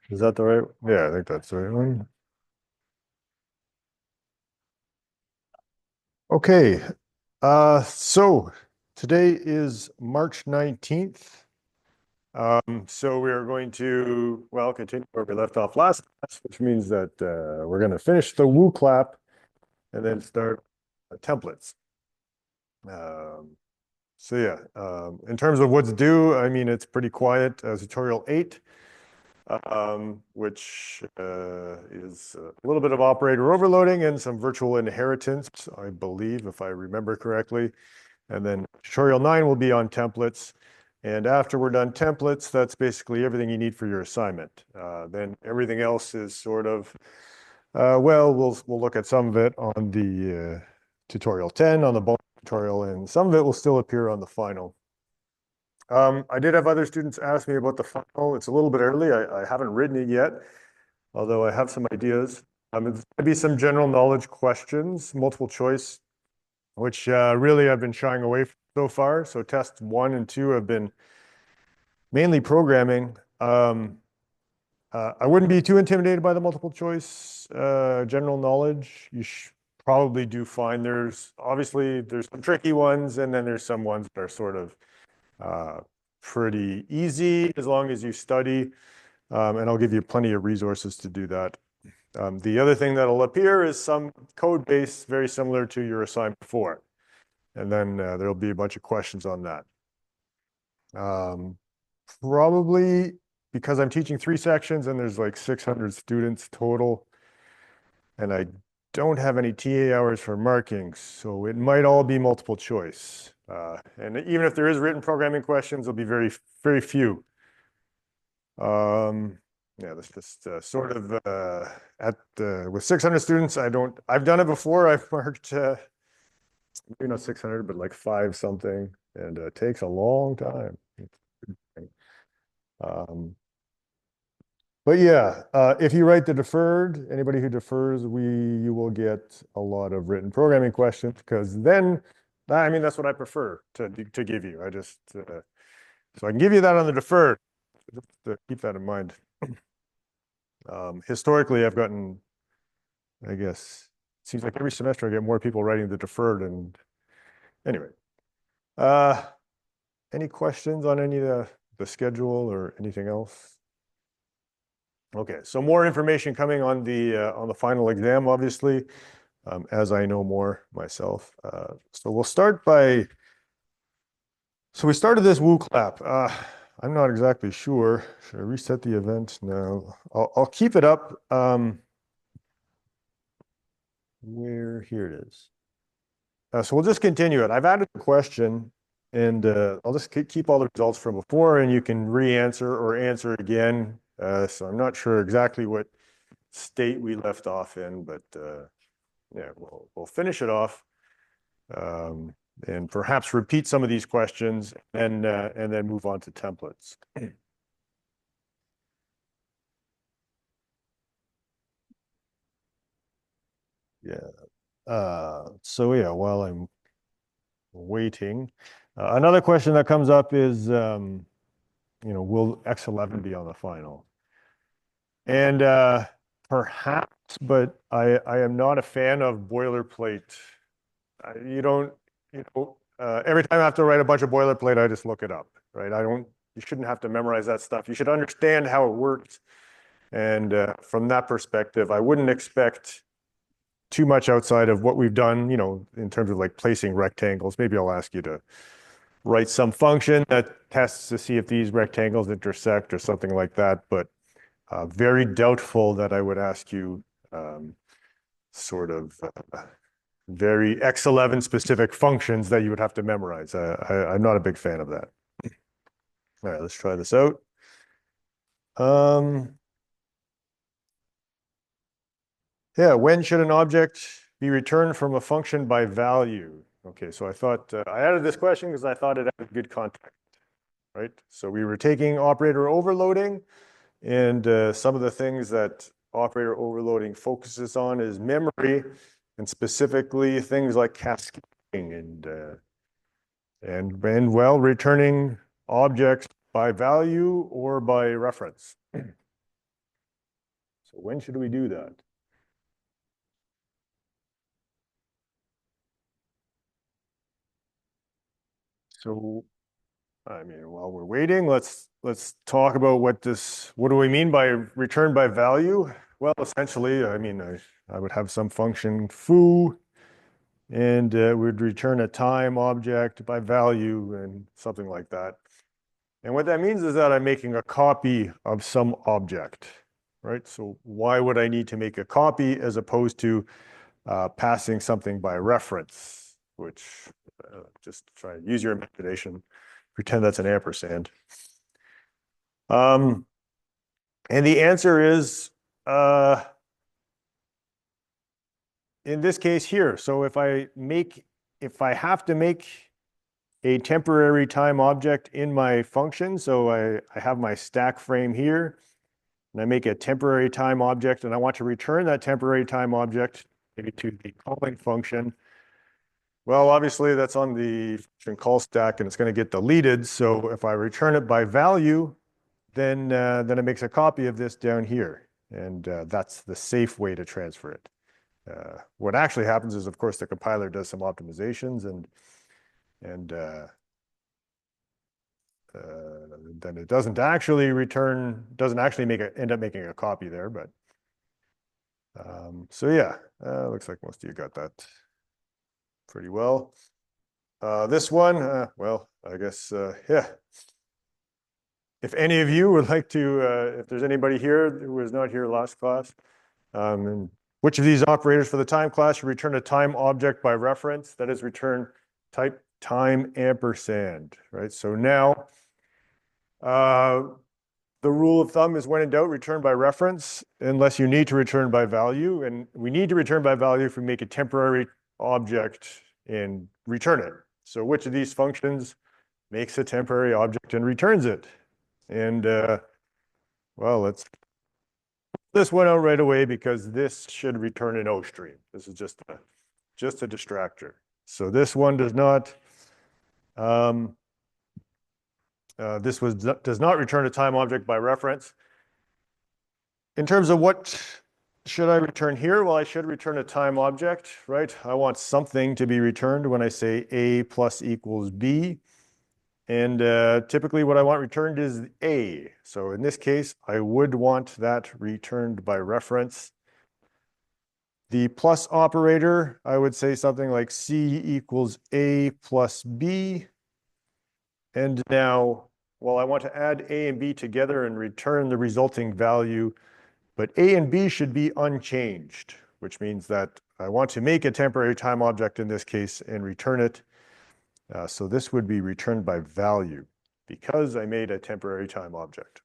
Is that the right? Yeah, I think that's the right one. Okay. So today is March 19th. So we are going to, well, continue where we left off last class, which means that we're going to finish the woo clap and then start templates. Um, so yeah, in terms of what's due, I mean, it's pretty quiet. Tutorial 8. Which is a little bit of operator overloading and some virtual inheritance, I believe, if I remember correctly. And then tutorial 9 will be on templates. And after we're done templates, that's basically everything you need for your assignment. Then everything else is sort of, well, we'll look at some of it on the tutorial 10, on the bonus tutorial, and some of it will still appear on the final. I did have other students ask me about the final. It's a little bit early. I haven't written it yet, although I have some ideas. It's going to be some general knowledge questions, multiple choice, which really I've been shying away from so far. So tests 1 and 2 have been mainly programming. I wouldn't be too intimidated by the multiple choice general knowledge. You probably do find there's some tricky ones, and then there's some ones that are sort of uh, pretty easy as long as you study, and I'll give you plenty of resources to do that. The other thing that'll appear is some code base very similar to your assignment 4, and then there'll be a bunch of questions on that. Probably because I'm teaching 3 sections and there's like 600 students total, and I don't have any TA hours for marking, so it might all be multiple choice. And even if there is written programming questions, there'll be very, very few. Yeah, that's just sort of with 600 students, I've done it before. I've marked, maybe not 600, but like 5 something, and it takes a long time. Um, But yeah, if you write the deferred, anybody who defers, you will get a lot of written programming questions, because then, I mean, that's what I prefer to give you. So I can give you that on the deferred. Just to keep that in mind. Historically, I've gotten, I guess, it seems like every semester I get more people writing the deferred. And anyway, uh, any questions on any of the schedule or anything else? Okay, so more information coming on the final exam, obviously, as I know more myself. So we'll start by. So we started this woo clap. I'm not exactly sure. Should I reset the event? No, I'll keep it up. Where here it is. So we'll just continue it. I've added a question, and I'll just keep all the results from before, and you can re-answer or answer again. So I'm not sure exactly what state we left off in, but yeah, we'll finish it off, um, and perhaps repeat some of these questions, and then move on to templates. Yeah. So yeah, while I'm waiting, another question that comes up is, will X11 be on the final? And perhaps, but I am not a fan of boilerplate. You don't, every time I have to write a bunch of boilerplate, I just look it up, right? You shouldn't have to memorize that stuff. You should understand how it works. And from that perspective, I wouldn't expect too much outside of what we've done, in terms of like placing rectangles. Maybe I'll ask you to write some function that tests to see if these rectangles intersect or something like that. But very doubtful that I would ask you sort of very X11 specific functions that you would have to memorize. I'm not a big fan of that. All right, let's try this out. Um, yeah, when should an object be returned from a function by value? Okay, so I thought I added this question because I thought it had good context, right? So we were taking operator overloading, and some of the things that operator overloading focuses on is memory, and specifically things like cascading and And well, returning objects by value or by reference. So when should we do that? So, I mean, while we're waiting, let's talk about what do we mean by return by value? Well, essentially, I mean, I would have some function foo, and we'd return a time object by value and something like that. And what that means is that I'm making a copy of some object, right? So why would I need to make a copy as opposed to passing something by reference, which just try and use your imagination, pretend that's an ampersand. And the answer is in this case here. So if I have to make a temporary time object in my function, so I have my stack frame here, and I make a temporary time object, and I want to return that temporary time object maybe to the calling function. Well, obviously that's on the function call stack, and it's going to get deleted. So if I return it by value, then it makes a copy of this down here, and that's the safe way to transfer it. What actually happens is, of course, the compiler does some optimizations, and then it doesn't actually end up making a copy there. But so yeah, looks like most of you got that pretty well. This one, well, I guess, yeah. If any of you would like to, if there's anybody here who was not here last class, and which of these operators for the time class should return a time object by reference? That is, return type time ampersand, right? So now, the rule of thumb is when in doubt, return by reference, unless you need to return by value. And we need to return by value if we make a temporary object and return it. So which of these functions makes a temporary object and returns it? And well, let's put this one out right away because this should return an O stream. This is just a distractor. So this one does not. Does not return a time object by reference. In terms of what should I return here? Well, I should return a time object, right? I want something to be returned when I say A plus equals B. And typically what I want returned is A. So in this case, I would want that returned by reference. The plus operator, I would say something like C equals A plus B. And now, well, I want to add A and B together and return the resulting value, but A and B should be unchanged, which means that I want to make a temporary time object in this case and return it. So this would be returned by value because I made a temporary time object.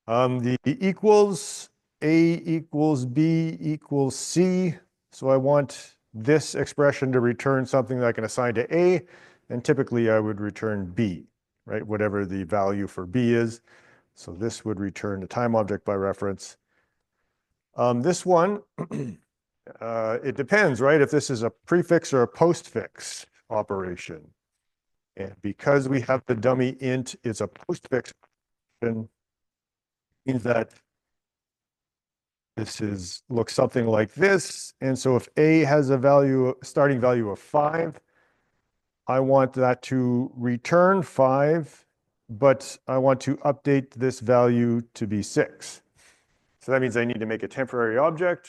The equals, A equals B equals C. So I want this expression to return something that I can assign to A, and typically I would return B, right? Whatever the value for B is. So this would return a time object by reference. This one, it depends, right? If this is a prefix or a postfix operation. And because we have the dummy int, it's a postfix function, means that this looks something like this. And so if A has a starting value of 5, I want that to return 5, but I want to update this value to be 6. So that means I need to make a temporary object,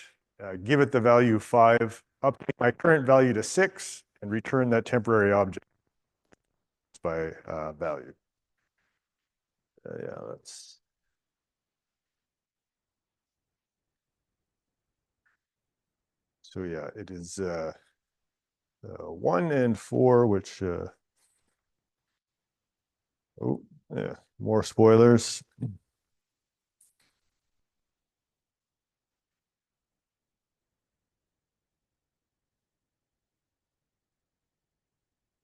give it the value 5, update my current value to 6, and return that temporary object by value. Yeah, that's. So yeah, it is 1 and 4, which, oh, yeah, more spoilers.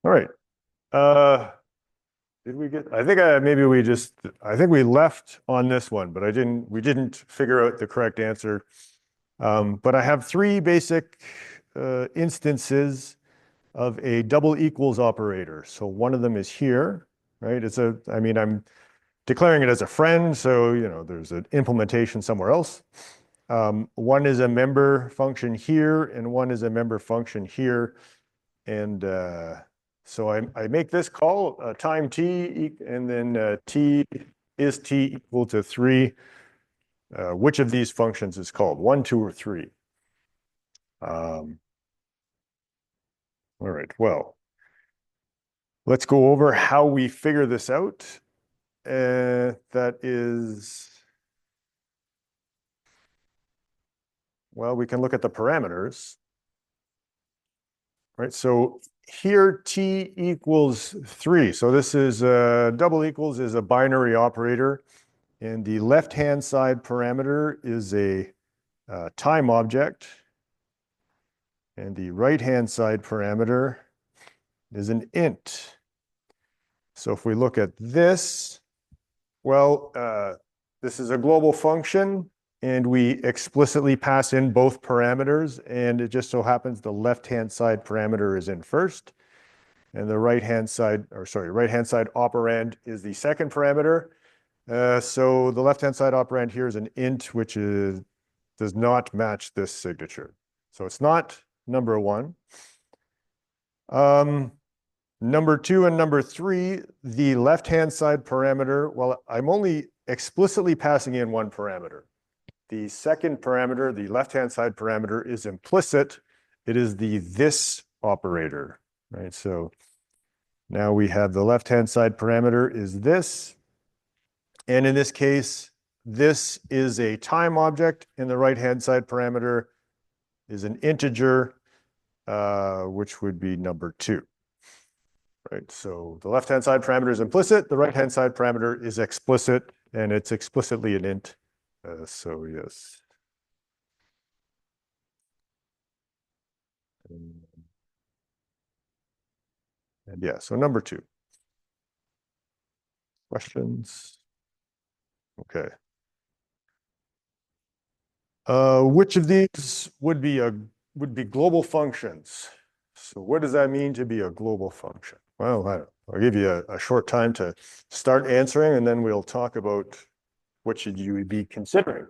All right. Did we get, I think I think we left on this one, but we didn't figure out the correct answer. But I have 3 basic instances of a double equals operator. So one of them is here, right? I mean, I'm declaring it as a friend, so, there's an implementation somewhere else. One is a member function here, and one is a member function here. And so I make this call, time t, and then t is t equal to 3. Which of these functions is called? 1, 2, or 3? All right, well, let's go over how we figure this out. That is, well, we can look at the parameters, right? So here t equals 3. So this is double equals is a binary operator, and the left-hand side parameter is a time object, and the right-hand side parameter is an int. So if we look at this, well, this is a global function, and we explicitly pass in both parameters, and it just so happens the left-hand side parameter is in first, and the right-hand side operand is the second parameter. So the left-hand side operand here is an int, which does not match this signature. So it's not number 1. Number 2 and number 3, the left-hand side parameter, well, I'm only explicitly passing in one parameter. The second parameter, the left-hand side parameter, is implicit. It is the this operator, right? So now we have the left-hand side parameter is this. And in this case, this is a time object, and the right-hand side parameter is an integer, which would be number 2. Right, so the left-hand side parameter is implicit, the right-hand side parameter is explicit, and it's explicitly an int. So yes. And yeah, so number 2. Questions? Okay. Which of these would be global functions? So what does that mean to be a global function? Well, I'll give you a short time to start answering, and then we'll talk about what should you be considering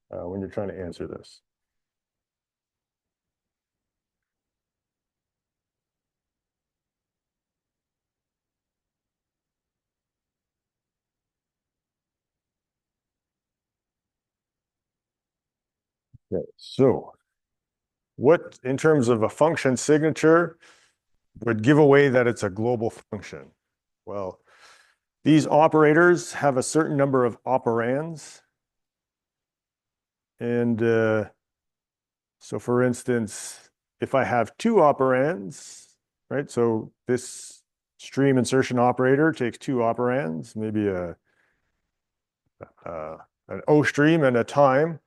when you're trying to answer this. Okay, so what, in terms of a function signature, would give away that it's a global function? Well, these operators have a certain number of operands. And so for instance, if I have 2 operands, right? So this stream insertion operator takes 2 operands, maybe an O stream and a time.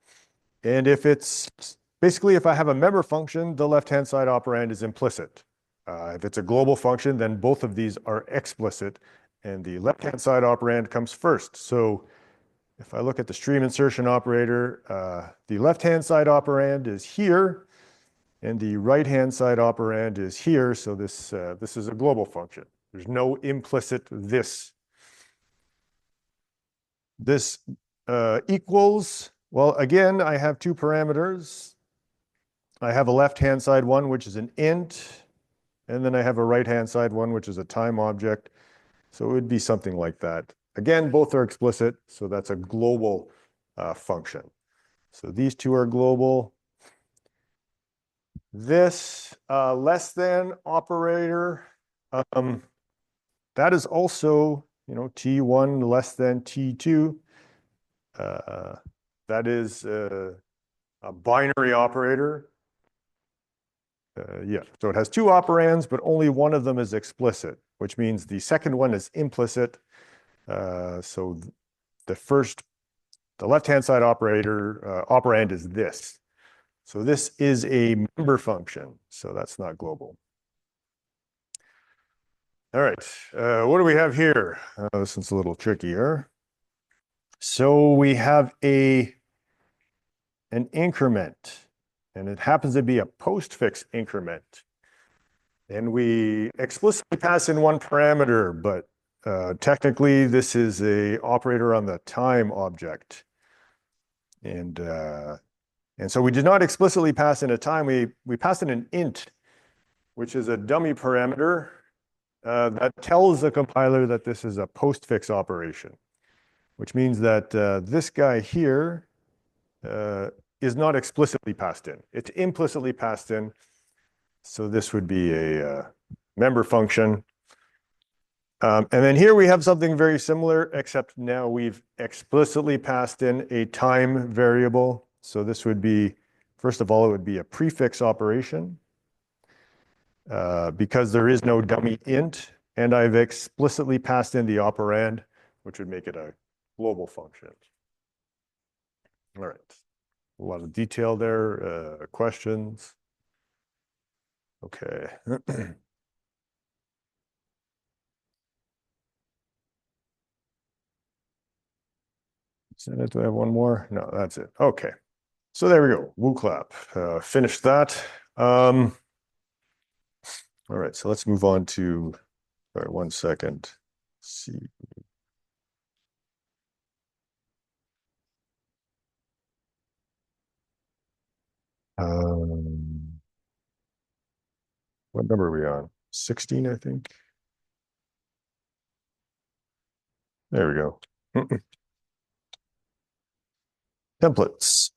And if I have a member function, the left-hand side operand is implicit. If it's a global function, then both of these are explicit, and the left-hand side operand comes first. So if I look at the stream insertion operator, the left-hand side operand is here, and the right-hand side operand is here. So this is a global function. There's no implicit this. This equals, well, again, I have 2 parameters. I have a left-hand side one, which is an int, and then I have a right-hand side one, which is a time object. So it would be something like that. Again, both are explicit, so that's a global function. So these 2 are global. This less than operator, that is also, T1 less than T2. That is a binary operator. Yeah, so it has 2 operands, but only one of them is explicit, which means the second one is implicit. So the left-hand side operand is this. So this is a member function, so that's not global. All right, what do we have here? This one's a little trickier. So we have an increment, and it happens to be a postfix increment. And we explicitly pass in one parameter, but technically this is a operator on the time object. And so we did not explicitly pass in a time, we passed in an int, which is a dummy parameter that tells the compiler that this is a postfix operation, which means that this guy here is not explicitly passed in. It's implicitly passed in. So this would be a member function. And then here we have something very similar, except now we've explicitly passed in a time variable. So this would be, first of all, it would be a prefix operation because there is no dummy int, and I've explicitly passed in the operand, which would make it a global function. All right, a lot of detail there. Questions? Okay. Do I have one more? No, that's it. Okay. So there we go. Woo clap. Finished that. All right. So let's move on to, all right, 1 second. Let's see. What number are we on? 16, I think. There we go. Templates.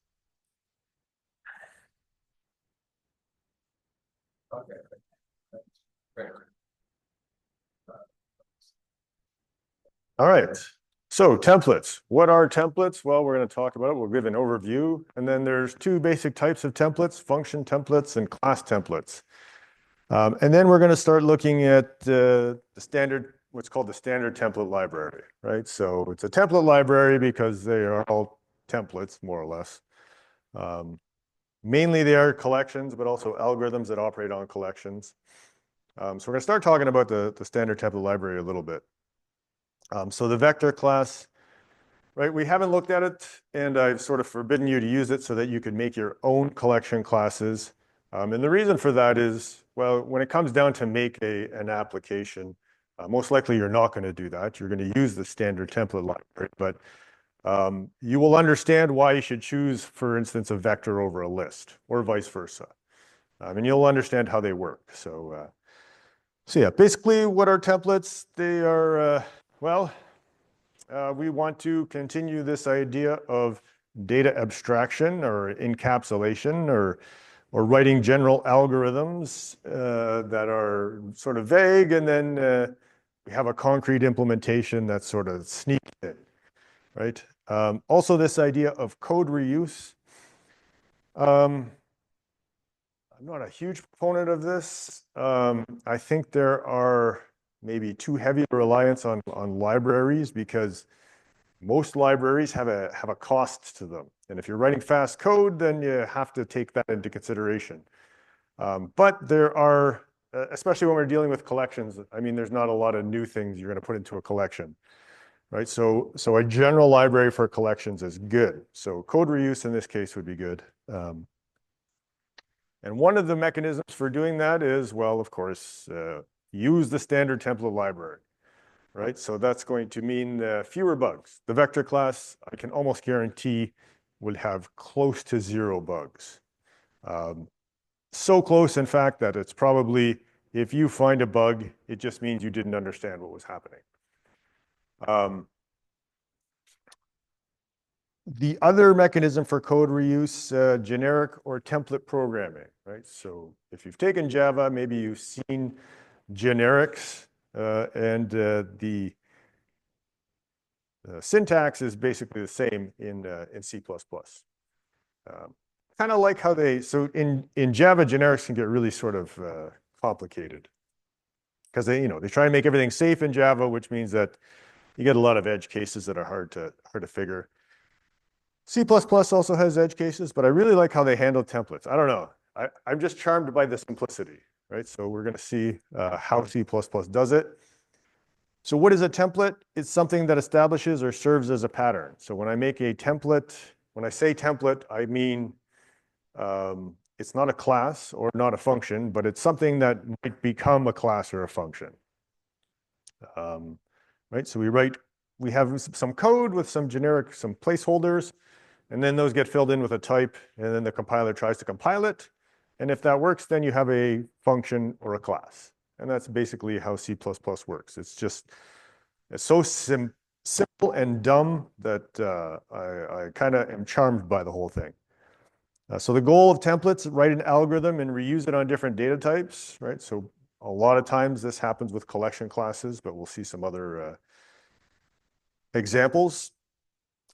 Okay. All right. So templates. What are templates? Well, we're going to talk about it. We'll give an overview. And then there's two basic types of templates, function templates and class templates. And then we're going to start looking at the standard, what's called the standard template library, right? So it's a template library because they are all templates, more or less. Mainly they are collections, but also algorithms that operate on collections. So we're going to start talking about the standard template library a little bit. So the vector class, right? We haven't looked at it, and I've sort of forbidden you to use it so that you could make your own collection classes. And the reason for that is, well, when it comes down to make an application, most likely you're not going to do that. You're going to use the standard template library, but you will understand why you should choose, for instance, a vector over a list, or vice versa. And you'll understand how they work. So yeah, basically what are templates? They are, we want to continue this idea of data abstraction or encapsulation or writing general algorithms that are sort of vague, and then we have a concrete implementation that's sort of sneaks in, right? Also this idea of code reuse. I'm not a huge proponent of this. I think there are maybe too heavy a reliance on libraries because most libraries have a cost to them. And if you're writing fast code, then you have to take that into consideration. But there are, especially when we're dealing with collections, I mean, there's not a lot of new things you're going to put into a collection, right? So a general library for collections is good. So code reuse in this case would be good. And one of the mechanisms for doing that is, well, of course, use the standard template library, right? So that's going to mean fewer bugs. The vector class, I can almost guarantee, will have close to 0 bugs. So close, in fact, that it's probably, if you find a bug, it just means you didn't understand what was happening. The other mechanism for code reuse, generic or template programming, right? So if you've taken Java, maybe you've seen generics, and the syntax is basically the same in C++. Kind of like how so in Java, generics can get really sort of complicated because they try to make everything safe in Java, which means that you get a lot of edge cases that are hard to figure. C++ also has edge cases, but I really like how they handle templates. I don't know. I'm just charmed by the simplicity, right? So we're going to see how C++ does it. So what is a template? It's something that establishes or serves as a pattern. So when I make a template, when I say template, I mean it's not a class or not a function, but it's something that might become a class or a function. Right, so we have some code with some placeholders, and then those get filled in with a type, and then the compiler tries to compile it. And if that works, then you have a function or a class. And that's basically how C++ works. It's so simple and dumb that I kind of am charmed by the whole thing. So the goal of templates, write an algorithm and reuse it on different data types, right? So a lot of times this happens with collection classes, but we'll see some other examples.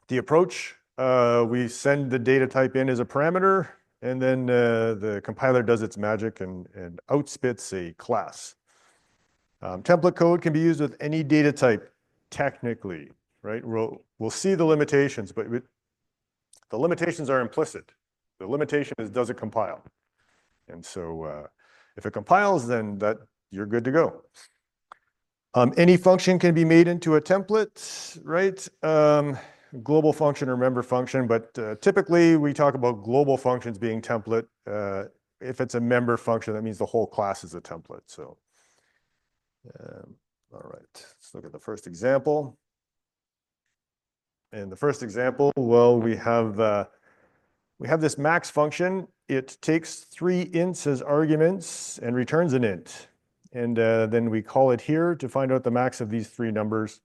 The approach, we send the data type in as a parameter, and then the compiler does its magic and outspits a class. Template code can be used with any data type, technically, right? We'll see the limitations, but the limitations are implicit. The limitation is, does it compile? And so if it compiles, then you're good to go. Any function can be made into a template, right? Global function or member function, but typically we talk about global functions being template. If it's a member function, that means the whole class is a template. So, all right, let's look at the first example. In the first example, well, we have this max function. It takes 3 ints as arguments and returns an int. And then we call it here to find out the max of these 3 numbers.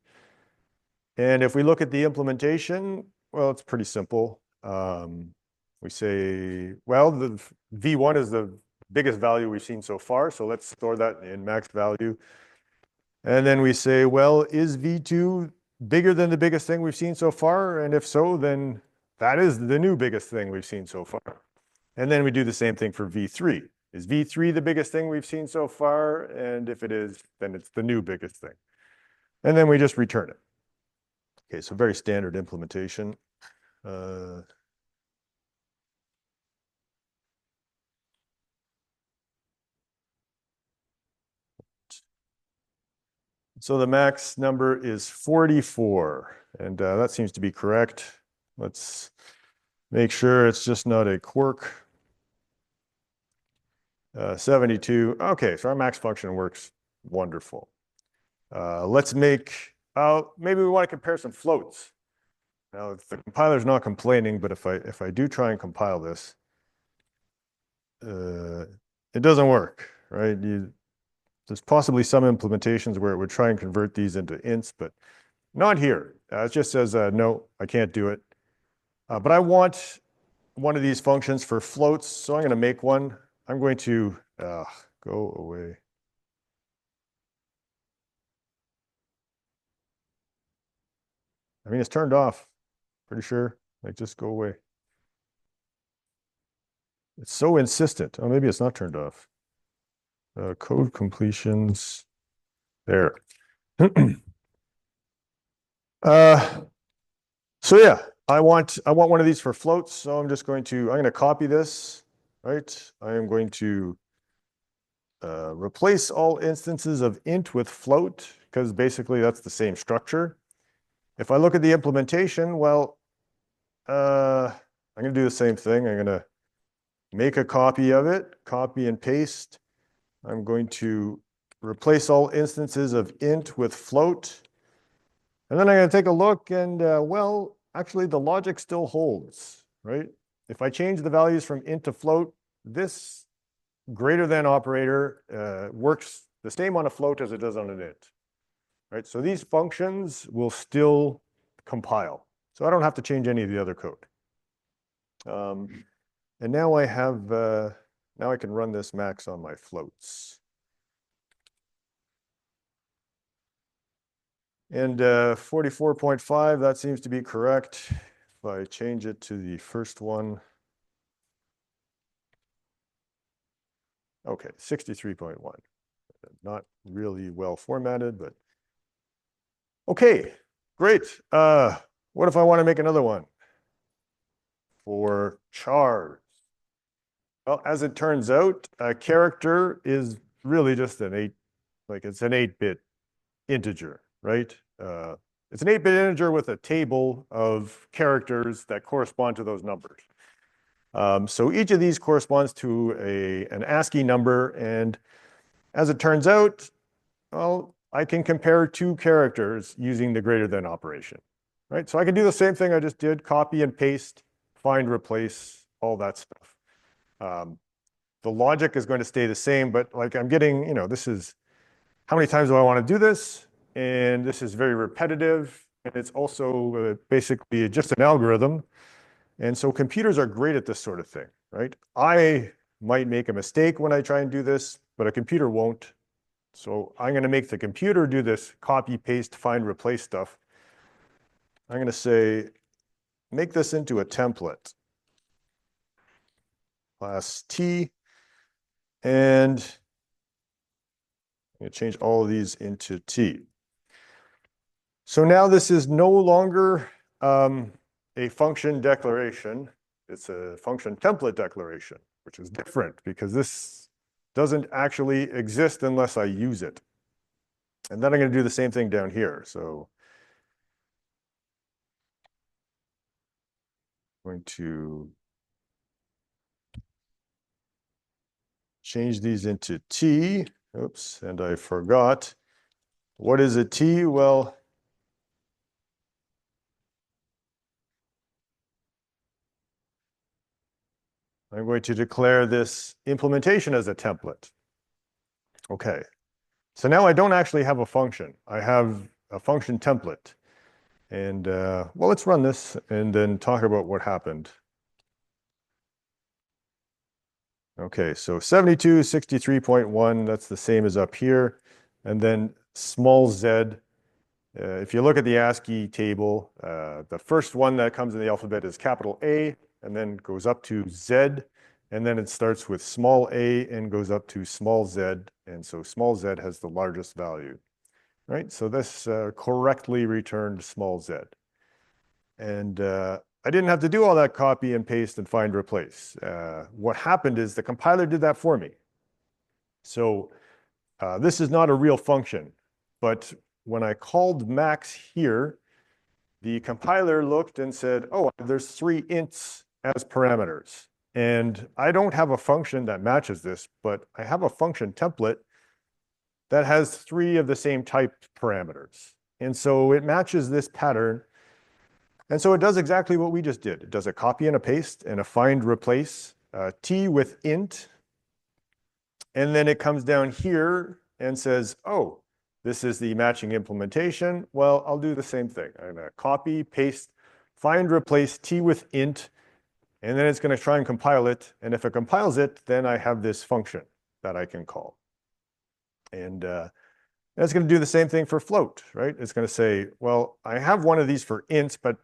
And if we look at the implementation, well, it's pretty simple. We say, well, the v1 is the biggest value we've seen so far, so let's store that in max value. And then we say, well, is v2 bigger than the biggest thing we've seen so far? And if so, then that is the new biggest thing we've seen so far. And then we do the same thing for v3. Is v3 the biggest thing we've seen so far? And if it is, then it's the new biggest thing. And then we just return it. Okay, so very standard implementation. So the max number is 44, and that seems to be correct. Let's make sure it's just not a quirk. 72. Okay, so our max function works wonderful. Let's maybe we want to compare some floats. Now, the compiler's not complaining, but if I do try and compile this, it doesn't work, right? There's possibly some implementations where it would try and convert these into ints, but not here. It just says, no, I can't do it. But I want one of these functions for floats, so I'm going to make one. I'm going to go away. I mean, it's turned off. Pretty sure. Like, just go away. It's so insistent. Oh, maybe it's not turned off. Code completions. There. So yeah, I want one of these for floats. So I'm going to copy this, right? I am going to replace all instances of int with float, because basically that's the same structure. If I look at the implementation, well, I'm going to do the same thing. I'm going to make a copy of it, copy and paste. I'm going to replace all instances of int with float. And then I'm going to take a look and, well, actually the logic still holds, right? If I change the values from int to float, this greater than operator works the same on a float as it does on an int, right? So these functions will still compile. So I don't have to change any of the other code. And now I have, now I can run this max on my floats. And 44.5, that seems to be correct. If I change it to the first one. Okay, 63.1. Not really well formatted, but okay, great. What if I want to make another one for chars? Well, as it turns out, a character is really just it's an 8-bit integer, right? It's an 8-bit integer with a table of characters that correspond to those numbers. So each of these corresponds to an ASCII number. And as it turns out, well, I can compare two characters using the greater than operation, right? So I can do the same thing I just did, copy and paste, find, replace, all that stuff. The logic is going to stay the same, but like I'm getting, this is how many times do I want to do this? And this is very repetitive. And it's also basically just an algorithm. And so computers are great at this sort of thing, right? I might make a mistake when I try and do this, but a computer won't. So I'm going to make the computer do this copy, paste, find, replace stuff. I'm going to say, make this into a template. Class T. And I'm going to change all of these into T. So now this is no longer a function declaration. It's a function template declaration, which is different because this doesn't actually exist unless I use it. And then I'm going to do the same thing down here. So I'm going to change these into T. Oops, and I forgot. What is a T? Well, I'm going to declare this implementation as a template. Okay, so now I don't actually have a function. I have a function template. And well, let's run this and then talk about what happened. Okay, so 7263.1, that's the same as up here. And then small z. If you look at the ASCII table, the first one that comes in the alphabet is capital A, and then goes up to Z, and then it starts with small a and goes up to small z, and so small z has the largest value, right? So this correctly returned small z. And I didn't have to do all that copy and paste and find replace. What happened is the compiler did that for me. So this is not a real function, but when I called max here, the compiler looked and said, oh, there's 3 ints as parameters. And I don't have a function that matches this, but I have a function template that has 3 of the same type parameters. And so it matches this pattern. And so it does exactly what we just did. It does a copy and a paste and a find replace, T with int. And then it comes down here and says, oh, this is the matching implementation. Well, I'll do the same thing. I'm going to copy, paste, find, replace T with int, and then it's going to try and compile it. And if it compiles it, then I have this function that I can call. And it's going to do the same thing for float, right? It's going to say, well, I have one of these for ints, but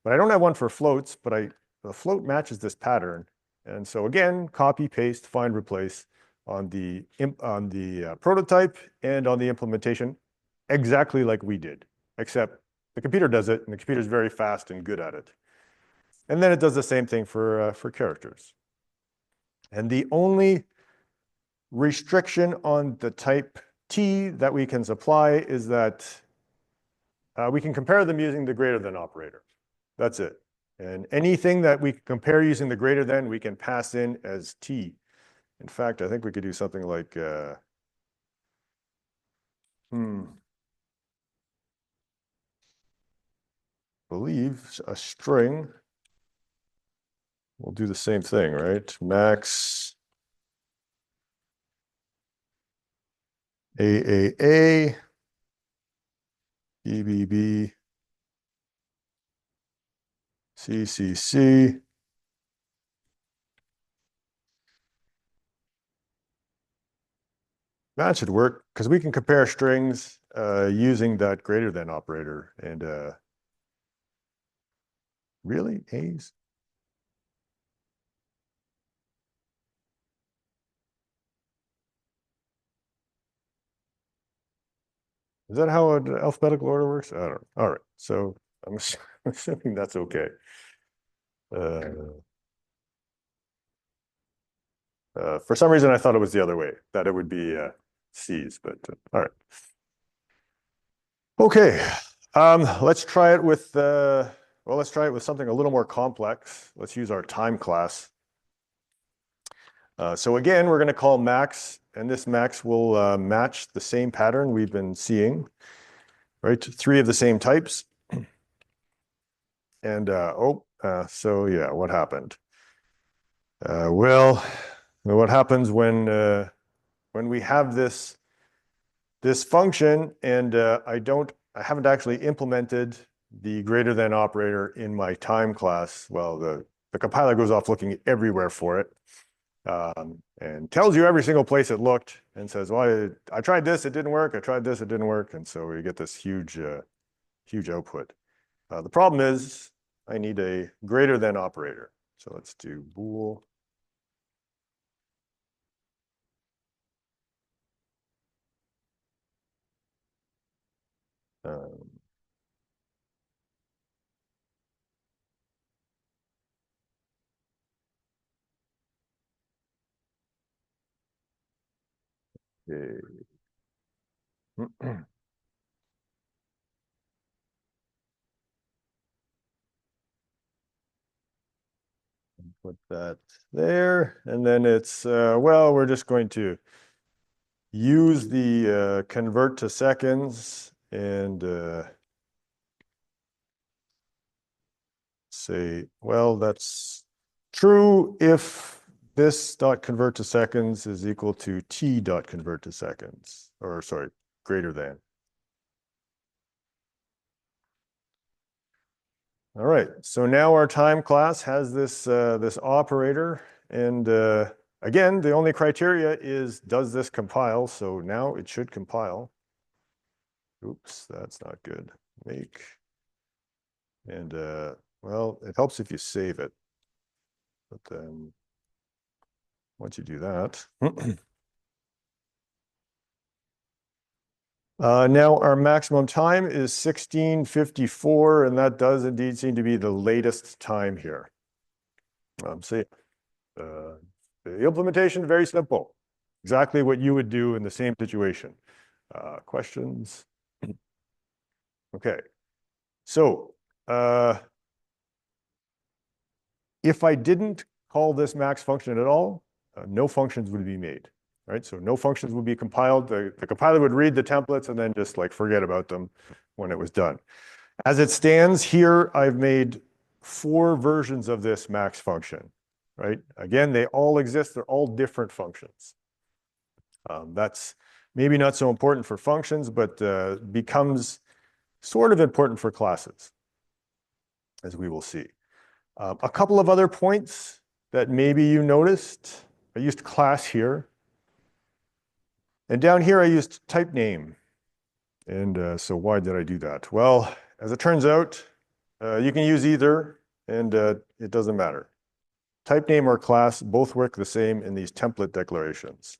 I don't have one for floats, but the float matches this pattern. And so again, copy, paste, find, replace on the prototype and on the implementation, exactly like we did, except the computer does it, and the computer is very fast and good at it. And then it does the same thing for characters. And the only restriction on the type T that we can supply is that we can compare them using the greater than operator. That's it. And anything that we compare using the greater than, we can pass in as T. In fact, I think we could do something like, believe a string will do the same thing, right? Max AAA, BBB, CCC. That should work because we can compare strings using that greater than operator. And really, A's? Is that how an alphabetical order works? I don't know. All right, so I'm assuming that's okay. For some reason, I thought it was the other way, that it would be C's, but all right. Okay, let's try it with, well, let's try it with something a little more complex. Let's use our time class. So again, we're going to call max, and this max will match the same pattern we've been seeing, right? Three of the same types. And so yeah, what happened? Well, what happens when we have this function and I haven't actually implemented the greater than operator in my time class? Well, the compiler goes off looking everywhere for it. And tells you every single place it looked and says, well, I tried this, it didn't work. I tried this, it didn't work. And so we get this huge output. The problem is I need a greater than operator. So let's do bool. Um, okay. Put that there, and then it's, well, we're just going to use the convert to seconds and say, well, that's true if this dot convert to seconds is equal to t dot convert to seconds, or sorry, greater than. All right, so now our time class has this this operator, and again, the only criteria is, does this compile? So now it should compile. Oops, that's not good. Make, and well, it helps if you save it, but then once you do that, now our maximum time is 16:54, and that does indeed seem to be the latest time here. So the implementation is very simple, exactly what you would do in the same situation. Questions? Okay, so if I didn't call this max function at all, no functions would be made, right? So no functions would be compiled. The compiler would read the templates and then just like forget about them when it was done. As it stands here, I've made 4 versions of this max function, right? Again, they all exist. They're all different functions. That's maybe not so important for functions, but becomes sort of important for classes, as we will see. A couple of other points that maybe you noticed. I used class here. And down here, I used type name. And so why did I do that? Well, as it turns out, you can use either, and it doesn't matter. Type name or class both work the same in these template declarations.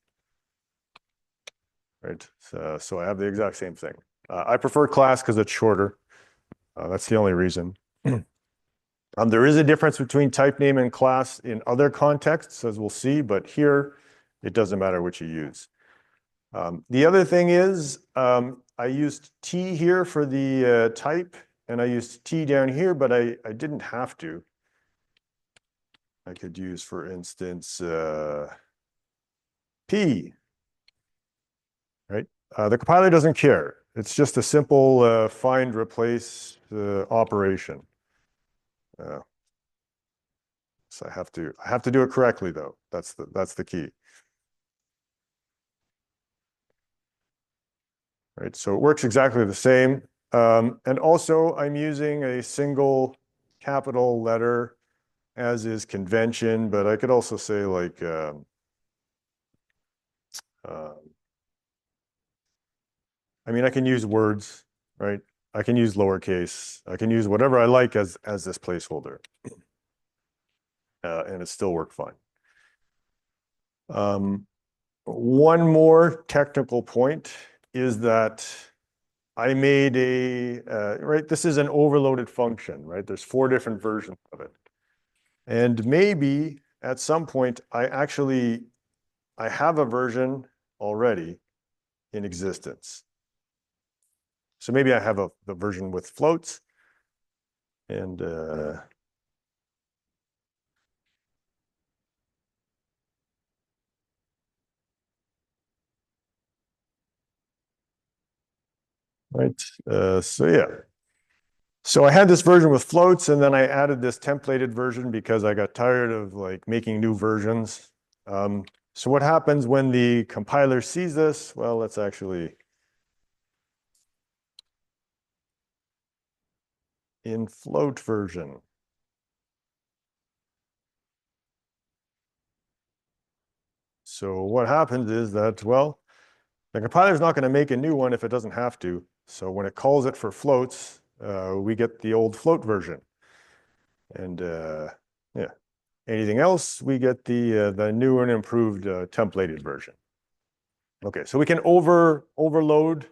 Right? So I have the exact same thing. I prefer class because it's shorter. That's the only reason. There is a difference between type name and class in other contexts, as we'll see, but here it doesn't matter which you use. The other thing is I used T here for the type, and I used T down here, but I didn't have to. I could use, for instance, P, right? The compiler doesn't care. It's just a simple find replace operation. So I have to do it correctly though. That's the key. Right, so it works exactly the same. And also I'm using a single capital letter as is convention, but I could also say like I mean, I can use words, right? I can use lowercase. I can use whatever I like as this placeholder, and it still worked fine. One more technical point is that I made right, this is an overloaded function, right? There's 4 different versions of it. And maybe at some point, I have a version already in existence. So maybe I have the version with floats, and right? So yeah. So I had this version with floats, and then I added this templated version because I got tired of like making new versions. Um, so what happens when the compiler sees this? Well, let's actually in float version. So what happens is that, well, the compiler is not going to make a new one if it doesn't have to. So when it calls it for floats, we get the old float version. And yeah, anything else, we get the new and improved templated version. Okay, so we can overload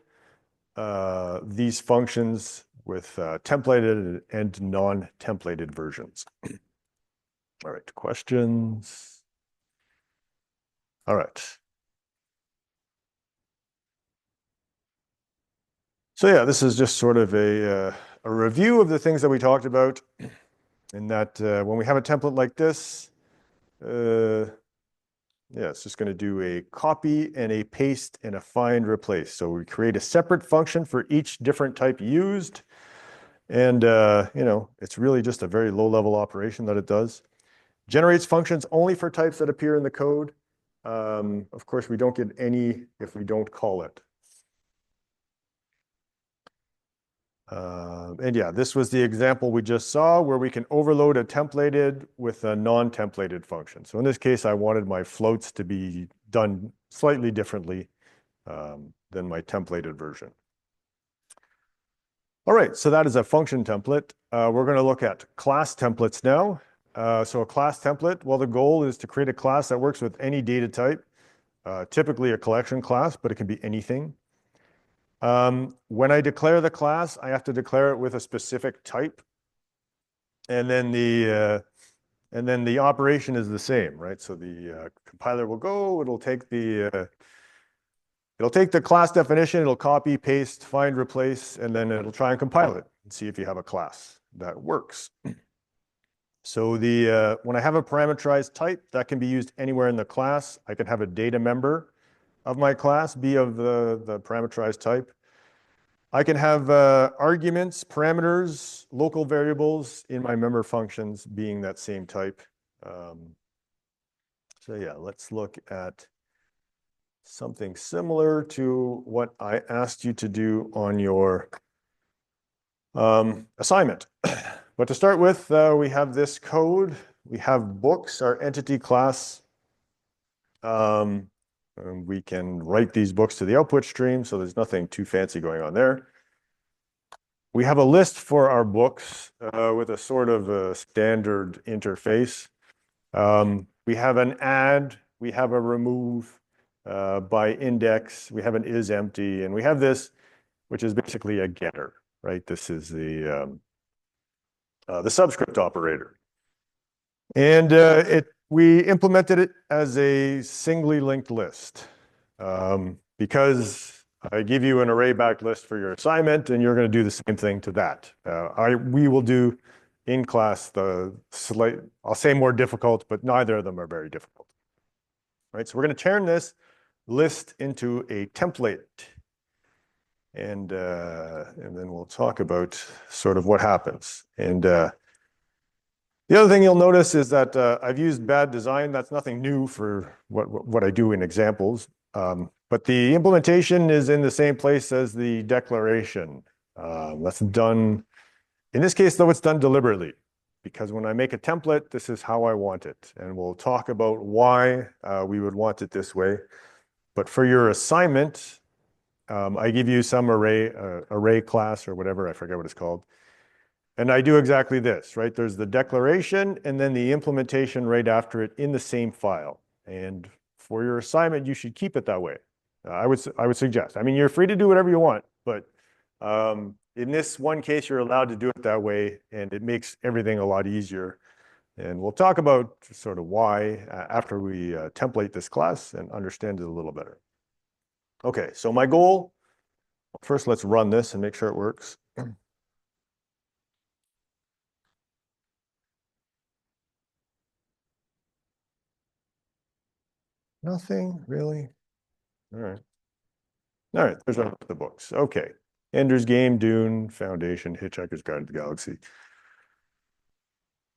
these functions with templated and non-templated versions. All right, questions? All right. So yeah, this is just sort of a review of the things that we talked about. In that when we have a template like this, yeah, it's just going to do a copy and a paste and a find replace. So we create a separate function for each different type used. And, it's really just a very low level operation that it does. Generates functions only for types that appear in the code. Of course, we don't get any if we don't call it. And yeah, this was the example we just saw where we can overload a templated with a non-templated function. So in this case, I wanted my floats to be done slightly differently than my templated version. All right, so that is a function template. We're going to look at class templates now. So a class template, well, the goal is to create a class that works with any data type, typically a collection class, but it can be anything. When I declare the class, I have to declare it with a specific type. And then the operation is the same, right? So the compiler will go, it'll take the class definition, it'll copy, paste, find, replace, and then it'll try and compile it and see if you have a class that works. So when I have a parameterized type, that can be used anywhere in the class. I can have a data member of my class be of the parameterized type. I can have arguments, parameters, local variables in my member functions being that same type. So yeah, let's look at something similar to what I asked you to do on your assignment. But to start with, we have this code. We have books, our entity class. And we can write these books to the output stream, so there's nothing too fancy going on there. We have a list for our books with a sort of a standard interface. We have an add, we have a remove by index, we have an is empty, and we have this, which is basically a getter, right? This is the subscript operator. And we implemented it as a singly linked list because I give you an array backed list for your assignment, and you're going to do the same thing to that. We will do in class I'll say more difficult, but neither of them are very difficult. Right, so we're going to turn this list into a template. And then we'll talk about sort of what happens. And the other thing you'll notice is that I've used bad design. That's nothing new for what I do in examples. But the implementation is in the same place as the declaration. That's done, in this case, though, it's done deliberately. Because when I make a template, this is how I want it. And we'll talk about why we would want it this way. But for your assignment, I give you some array class or whatever, I forget what it's called. And I do exactly this, right? There's the declaration and then the implementation right after it in the same file. And for your assignment, you should keep it that way. I would suggest. I mean, you're free to do whatever you want, but in this one case, you're allowed to do it that way, and it makes everything a lot easier. And we'll talk about sort of why after we template this class and understand it a little better. Okay, so my goal, first let's run this and make sure it works. Nothing really. All right. All right, there's the books. Okay. Ender's Game, Dune, Foundation, Hitchhiker's Guide to the Galaxy.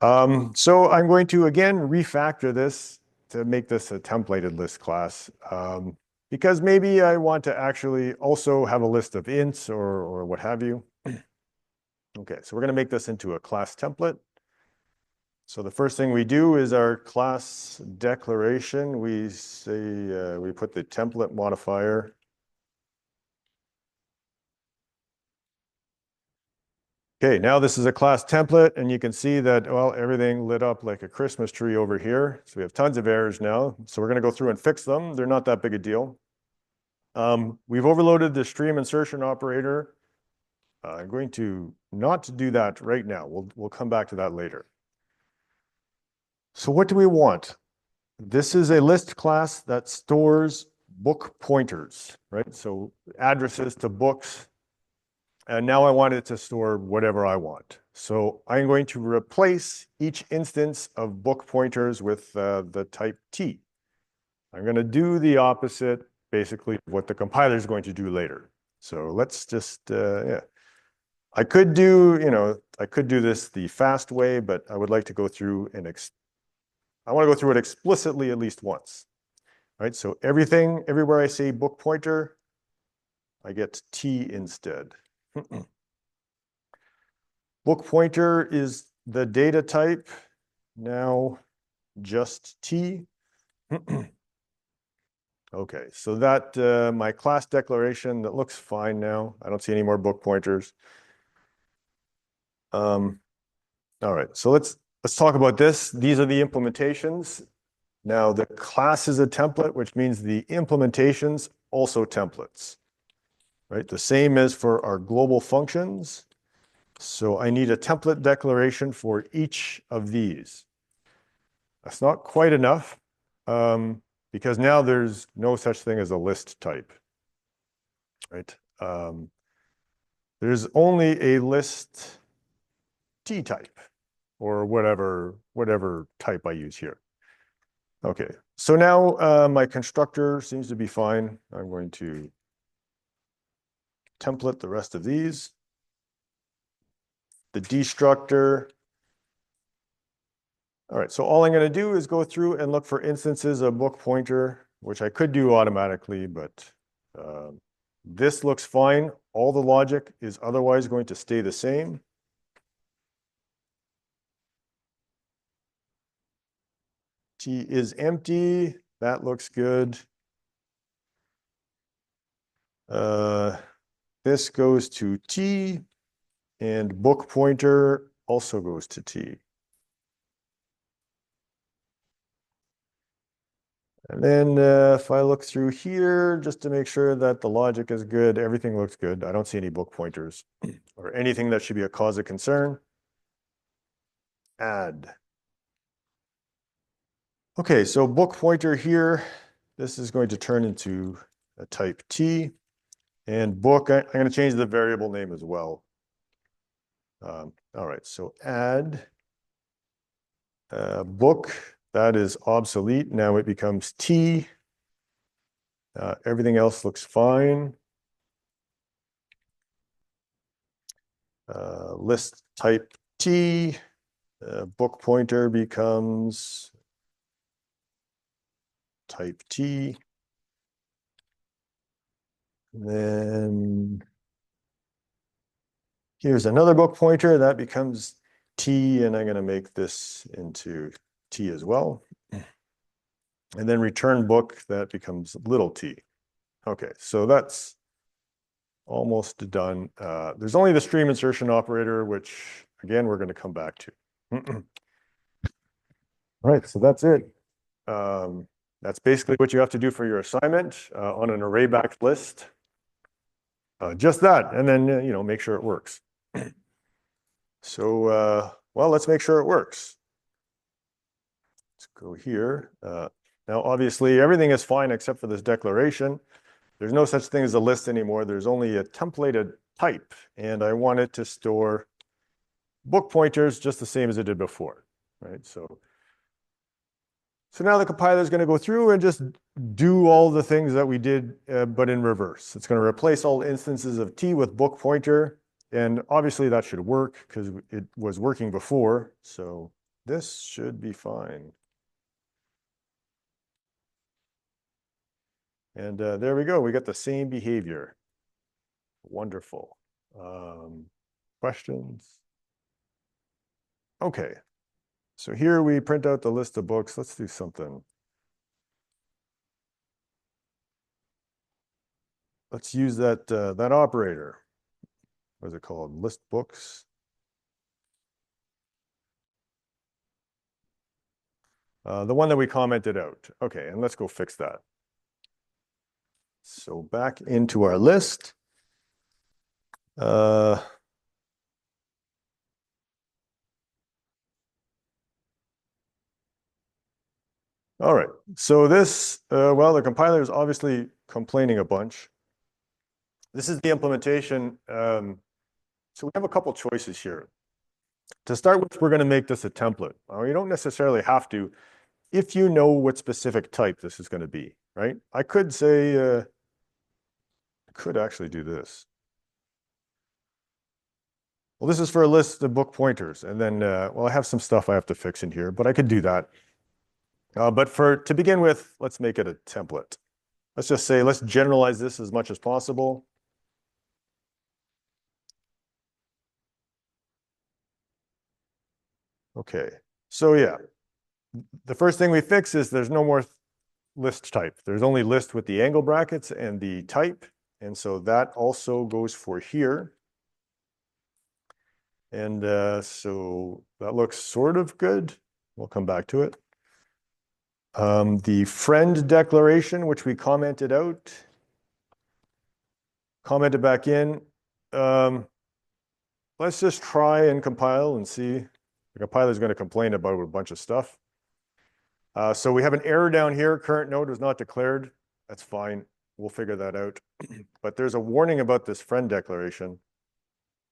So I'm going to, again, refactor this to make this a templated list class. Because maybe I want to actually also have a list of ints or what have you. Okay, so we're going to make this into a class template. So the first thing we do is our class declaration. We say, we put the template modifier. Okay, now this is a class template, and you can see that, well, everything lit up like a Christmas tree over here. So we have tons of errors now. So we're going to go through and fix them. They're not that big a deal. We've overloaded the stream insertion operator. I'm going to not do that right now. We'll come back to that later. So what do we want? This is a list class that stores book pointers, right? So addresses to books. And now I want it to store whatever I want. So I'm going to replace each instance of book pointers with the type T. I'm going to do the opposite, basically, of what the compiler is going to do later. So let's just, yeah. I could do, I could do this the fast way, but I would like to go through and I want to go through it explicitly at least once. Right? So everywhere I say book pointer, I get T instead. Book pointer is the data type, now just T. Okay, so that my class declaration, that looks fine now. I don't see any more book pointers. All right, so let's talk about this. These are the implementations. Now the class is a template, which means the implementations also templates. Right, the same as for our global functions. So I need a template declaration for each of these. That's not quite enough, because now there's no such thing as a list type, right? There's only a list T type, or whatever type I use here. Okay, so now my constructor seems to be fine. I'm going to template the rest of these. The destructor. All right, so all I'm going to do is go through and look for instances of book pointer, which I could do automatically, but this looks fine. All the logic is otherwise going to stay the same. T is empty. That looks good. This goes to T, and book pointer also goes to T. And then if I look through here, just to make sure that the logic is good, everything looks good. I don't see any book pointers or anything that should be a cause of concern. Add. Okay, so book pointer here, this is going to turn into a type T. And book, I'm going to change the variable name as well. All right, so add book. That is obsolete. Now it becomes T. Everything else looks fine. List type T. Book pointer becomes type T. And then here's another book pointer that becomes T, and I'm going to make this into T as well. And then return book, that becomes little t. Okay, so that's almost done. There's only the stream insertion operator, which again, we're going to come back to. All right, so that's it. That's basically what you have to do for your assignment on an array backed list. Just that, and then make sure it works. So, well, let's make sure it works. Let's go here. Now, obviously, everything is fine except for this declaration. There's no such thing as a list anymore. There's only a templated type, and I want it to store book pointers just the same as it did before, right? So now the compiler is going to go through and just do all the things that we did, but in reverse. It's going to replace all instances of T with book pointer. And obviously that should work because it was working before. So this should be fine. And there we go. We got the same behavior. Wonderful. Questions? Okay. So here we print out the list of books. Let's do something. Let's use that operator. What is it called? List books. The one that we commented out. Okay, and let's go fix that. So back into our list. All right, so this, well, the compiler is obviously complaining a bunch. This is the implementation. So we have a couple choices here. To start with, we're going to make this a template. You don't necessarily have to, if you know what specific type this is going to be, right? I could say, I could actually do this. Well, this is for a list of book pointers. And then, well, I have some stuff I have to fix in here, but I could do that. But to begin with, let's make it a template. Let's just say, let's generalize this as much as possible. Okay, so yeah, the first thing we fix is there's no more list type. There's only list with the angle brackets and the type. And so that also goes for here. And so that looks sort of good. We'll come back to it. The friend declaration, which we commented out, commented back in. Let's just try and compile and see. The compiler is going to complain about a bunch of stuff. So we have an error down here. Current node was not declared. That's fine. We'll figure that out. But there's a warning about this friend declaration.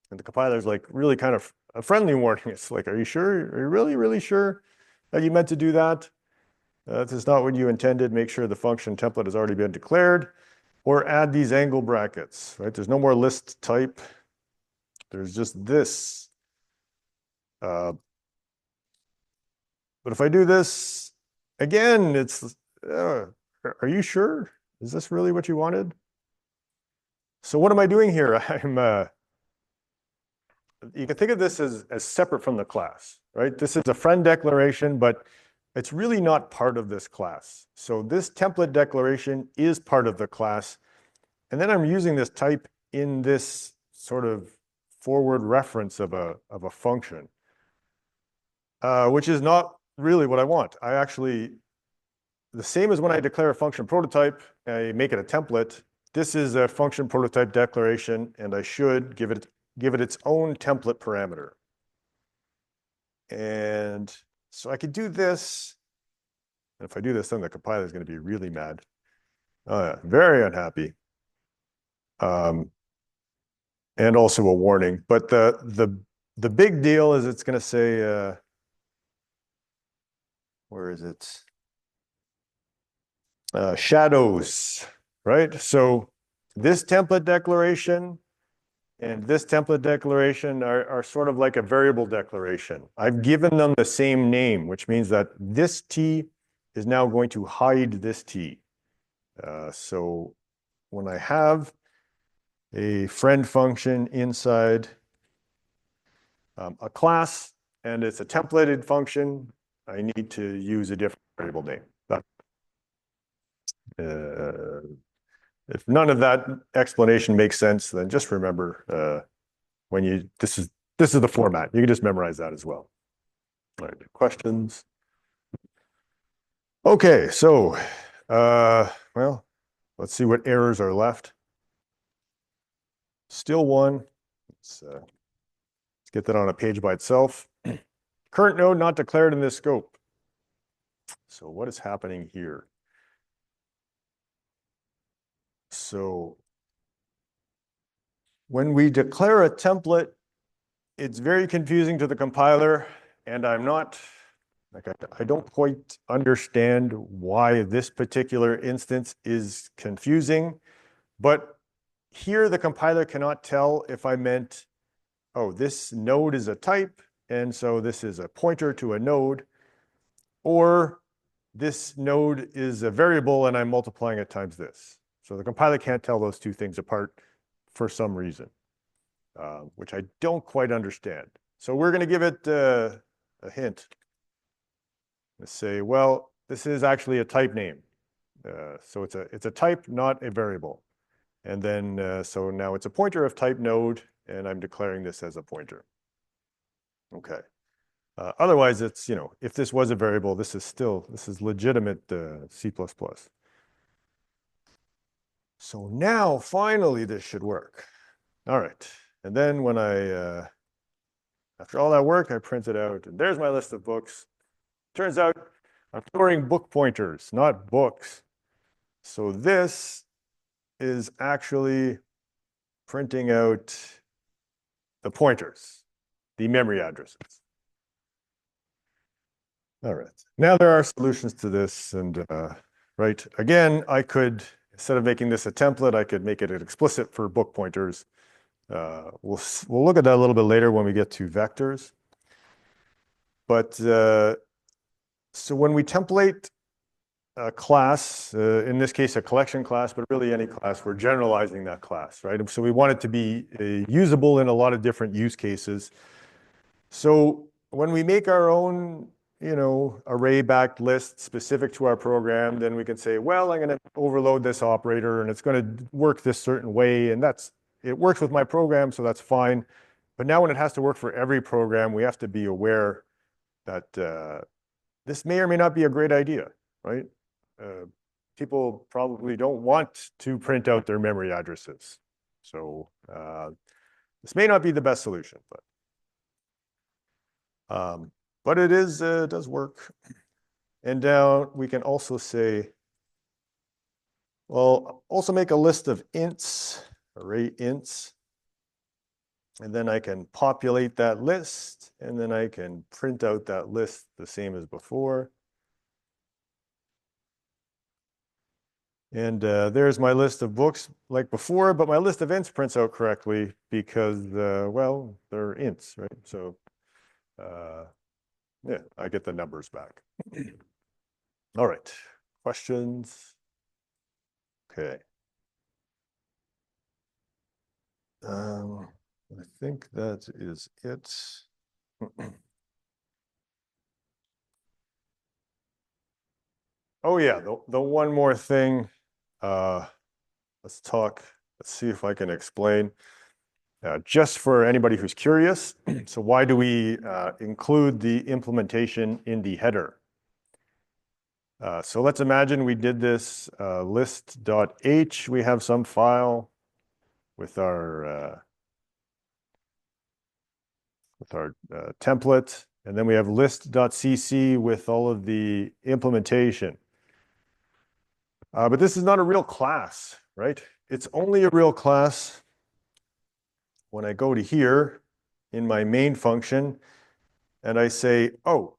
And the compiler is like really kind of a friendly warning. It's like, are you sure? Are you really, really sure that you meant to do that? This is not what you intended. Make sure the function template has already been declared. Or add these angle brackets, right? There's no more list type. There's just this. But if I do this, again, it's, are you sure? Is this really what you wanted? So what am I doing here? You can think of this as separate from the class, right? This is a friend declaration, but it's really not part of this class. So this template declaration is part of the class. And then I'm using this type in this sort of forward reference of a function, which is not really what I want. I actually, the same as when I declare a function prototype, I make it a template. This is a function prototype declaration, and I should give it its own template parameter. And so I could do this. And if I do this, then the compiler is going to be really mad. Very unhappy. And also a warning. But the big deal is it's going to say, where is it? Shadows, right? So this template declaration and this template declaration are sort of like a variable declaration. I've given them the same name, which means that this T is now going to hide this T. So when I have a friend function inside a class and it's a templated function, I need to use a different variable name. If none of that explanation makes sense, then just remember this is the format. You can just memorize that as well. All right, questions? Okay, so well, let's see what errors are left. Still one. Let's get that on a page by itself. Current node not declared in this scope. So what is happening here? So when we declare a template, it's very confusing to the compiler, and I'm not Like I don't quite understand why this particular instance is confusing, but here the compiler cannot tell if I meant, oh, this node is a type, and so this is a pointer to a node, or this node is a variable and I'm multiplying it times this. So the compiler can't tell those two things apart for some reason, which I don't quite understand. So we're going to give it a hint. Let's say, well, this is actually a type name. So it's a type, not a variable. And then, so now it's a pointer of type node, and I'm declaring this as a pointer. Okay. Otherwise, it's, if this was a variable, this is legitimate C++. So now, finally, this should work. All right. And then when after all that work, I print it out, and there's my list of books. Turns out I'm storing book pointers, not books. So this is actually printing out the pointers, the memory addresses. All right. Now there are solutions to this, and right, again, I could, instead of making this a template, I could make it explicit for book pointers. We'll look at that a little bit later when we get to vectors. But so when we template a class, in this case, a collection class, but really any class, we're generalizing that class, right? So we want it to be usable in a lot of different use cases. So when we make our own, array-backed list specific to our program, then we can say, well, I'm going to overload this operator and it's going to work this certain way. And it works with my program, so that's fine. But now when it has to work for every program, we have to be aware that this may or may not be a great idea, right? People probably don't want to print out their memory addresses. So this may not be the best solution, but it does work. And now we can also say, well, also make a list of ints, array ints. And then I can populate that list, and then I can print out that list the same as before. And there's my list of books like before, but my list of ints prints out correctly because, well, they're ints, right? So, yeah, I get the numbers back. All right, questions? Okay. I think that is it. Oh yeah, the one more thing. Let's see if I can explain. Just for anybody who's curious, so why do we include the implementation in the header? So let's imagine we did this list.h. We have some file with our template, and then we have list.cc with all of the implementation. But this is not a real class, right? It's only a real class when I go to here in my main function and I say, oh,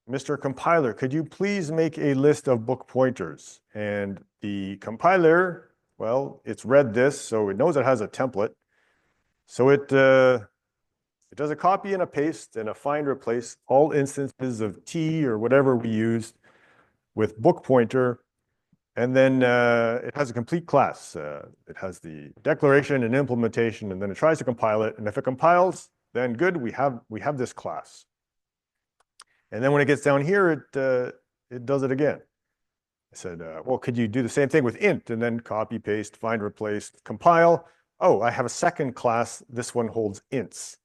Mr. Compiler, could you please make a list of book pointers? And the compiler, well, it's read this, so it knows it has a template. So it does a copy and a paste and a find replace all instances of T or whatever we used with book pointer. And then it has a complete class. It has the declaration and implementation, and then it tries to compile it. And if it compiles, then good, we have this class. And then when it gets down here, it does it again. I said, well, could you do the same thing with int? And then copy, paste, find, replace, compile. Oh, I have a second class. This one holds ints.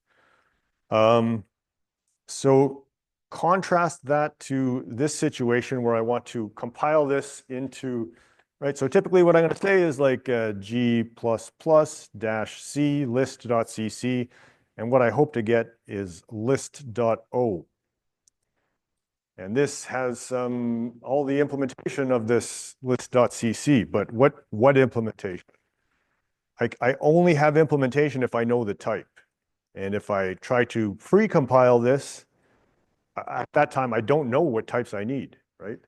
So contrast that to this situation where I want to compile this into, right? So typically what I'm going to say is like G++-C list.cc, and what I hope to get is list.o. And this has all the implementation of this list.cc, but what implementation? I only have implementation if I know the type. And if I try to pre-compile this, at that time, I don't know what types I need, right?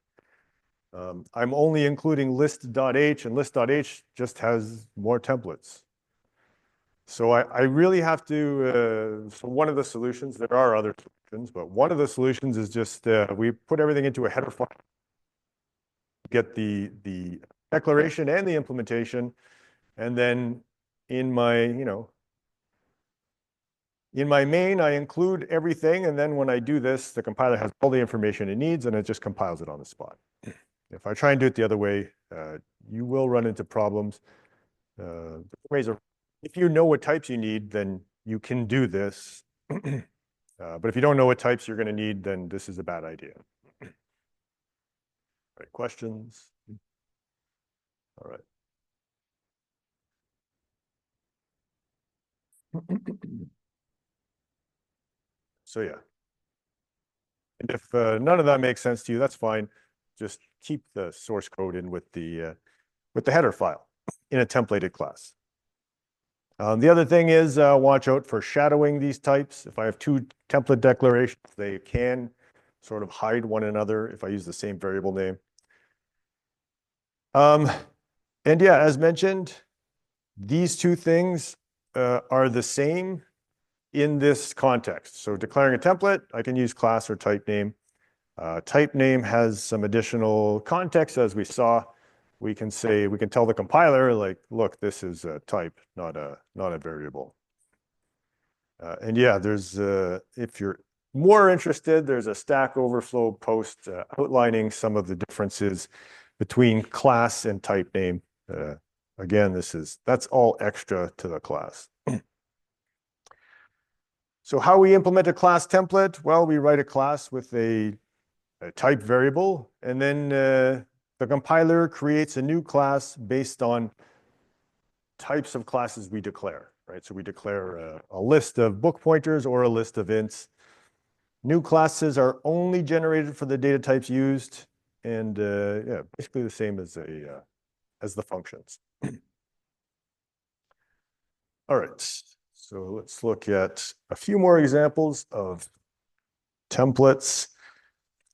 I'm only including list.h, and list.h just has more templates. So I really have to, so one of the solutions, there are other solutions, but one of the solutions is just we put everything into a header file, get the declaration and the implementation, and then in my, in my main, I include everything, and then when I do this, the compiler has all the information it needs, and it just compiles it on the spot. If I try and do it the other way, you will run into problems. Ways are, if you know what types you need, then you can do this. But if you don't know what types you're going to need, then this is a bad idea. All right, questions? All right. So yeah. And if none of that makes sense to you, that's fine. Just keep the source code in with the header file in a templated class. The other thing is watch out for shadowing these types. If I have two template declarations, they can sort of hide one another if I use the same variable name. And yeah, as mentioned, these two things are the same in this context. So declaring a template, I can use class or type name. Type name has some additional context, as we saw. We can tell the compiler, like, look, this is a type, not a variable. And yeah, there's if you're more interested, there's a Stack Overflow post outlining some of the differences between class and type name. Again, that's all extra to the class. So how we implement a class template? Well, we write a class with a type variable, and then the compiler creates a new class based on types of classes we declare, right? So we declare a list of book pointers or a list of ints. New classes are only generated for the data types used, and yeah, basically the same as the functions. All right, so let's look at a few more examples of templates.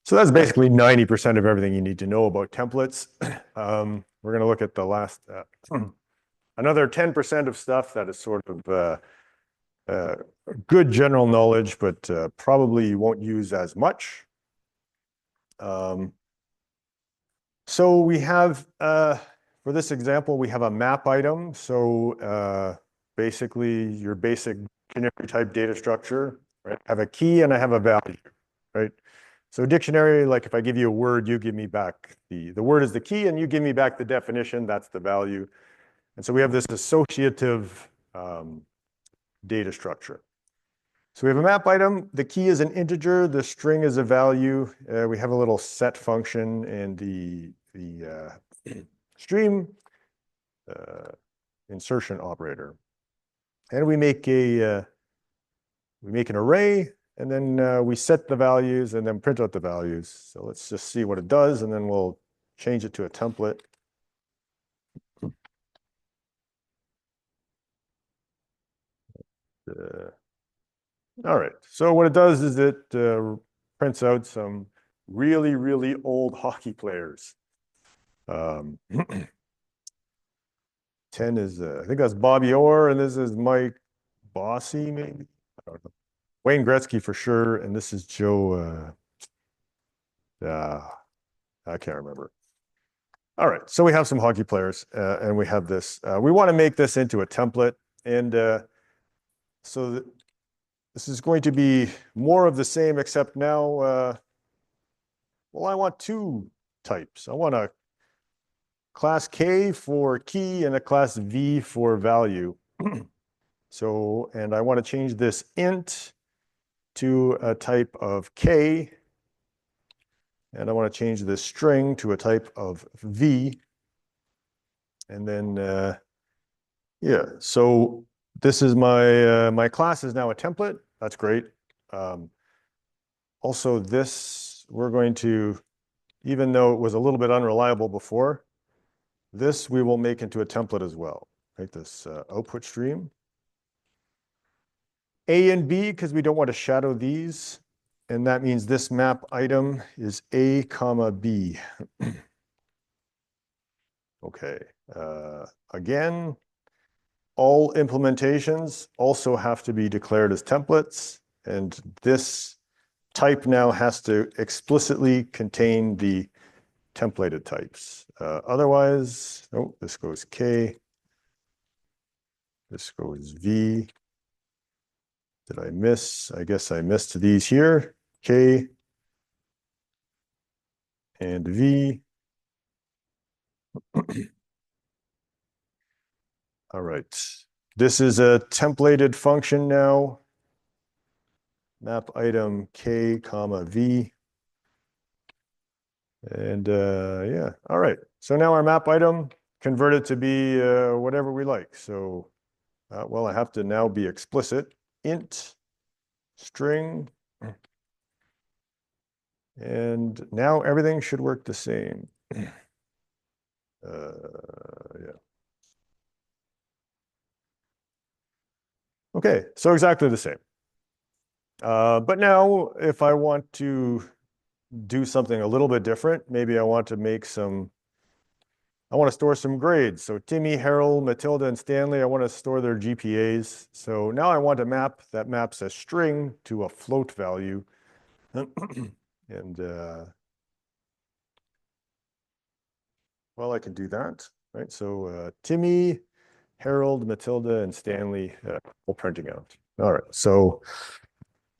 So that's basically 90% of everything you need to know about templates. We're going to look at the last, another 10% of stuff that is sort of good general knowledge, but probably you won't use as much. So we have, for this example, we have a map item. So basically your basic dictionary type data structure, right? I have a key and I have a value, right? So dictionary, like if I give you a word, you give me back the word is the key and you give me back the definition, that's the value. And so we have this associative data structure. So we have a map item, the key is an integer, the string is a value. We have a little set function and the stream insertion operator. And we make an array, and then we set the values and then print out the values. So let's just see what it does, and then we'll change it to a template. All right, so what it does is it prints out some really, really old hockey players. 10 is, I think that's Bobby Orr, and this is Mike Bossy, maybe? I don't know. Wayne Gretzky for sure, and this is Joe, I can't remember. All right, so we have some hockey players, and we have this. We want to make this into a template, and so this is going to be more of the same, except now, well, I want two types. I want a class K for key and a class V for value. So, and I want to change this int to a type of K, and I want to change this string to a type of V. And then, yeah, so this is my class is now a template. That's great. Also, this, we're going to, even though it was a little bit unreliable before, this we will make into a template as well, right? This output stream. A and B, because we don't want to shadow these. And that means this map item is A comma B. Okay. Again, all implementations also have to be declared as templates. And this type now has to explicitly contain the templated types. Otherwise, oh, this goes K. This goes V. Did I miss? I guess I missed these here. K and V. All right. This is a templated function now. Map item K comma V. And yeah, all right. So now our map item converted to be whatever we like. So, well, I have to now be explicit. Int string. And now everything should work the same. Yeah. Okay, so exactly the same. But now if I want to do something a little bit different, maybe I want to make I want to store some grades. So Timmy, Harold, Matilda, and Stanley, I want to store their GPAs. So now I want a map that maps a string to a float value. And well, I can do that, right? So Timmy, Harold, Matilda, and Stanley all printing out. All right, so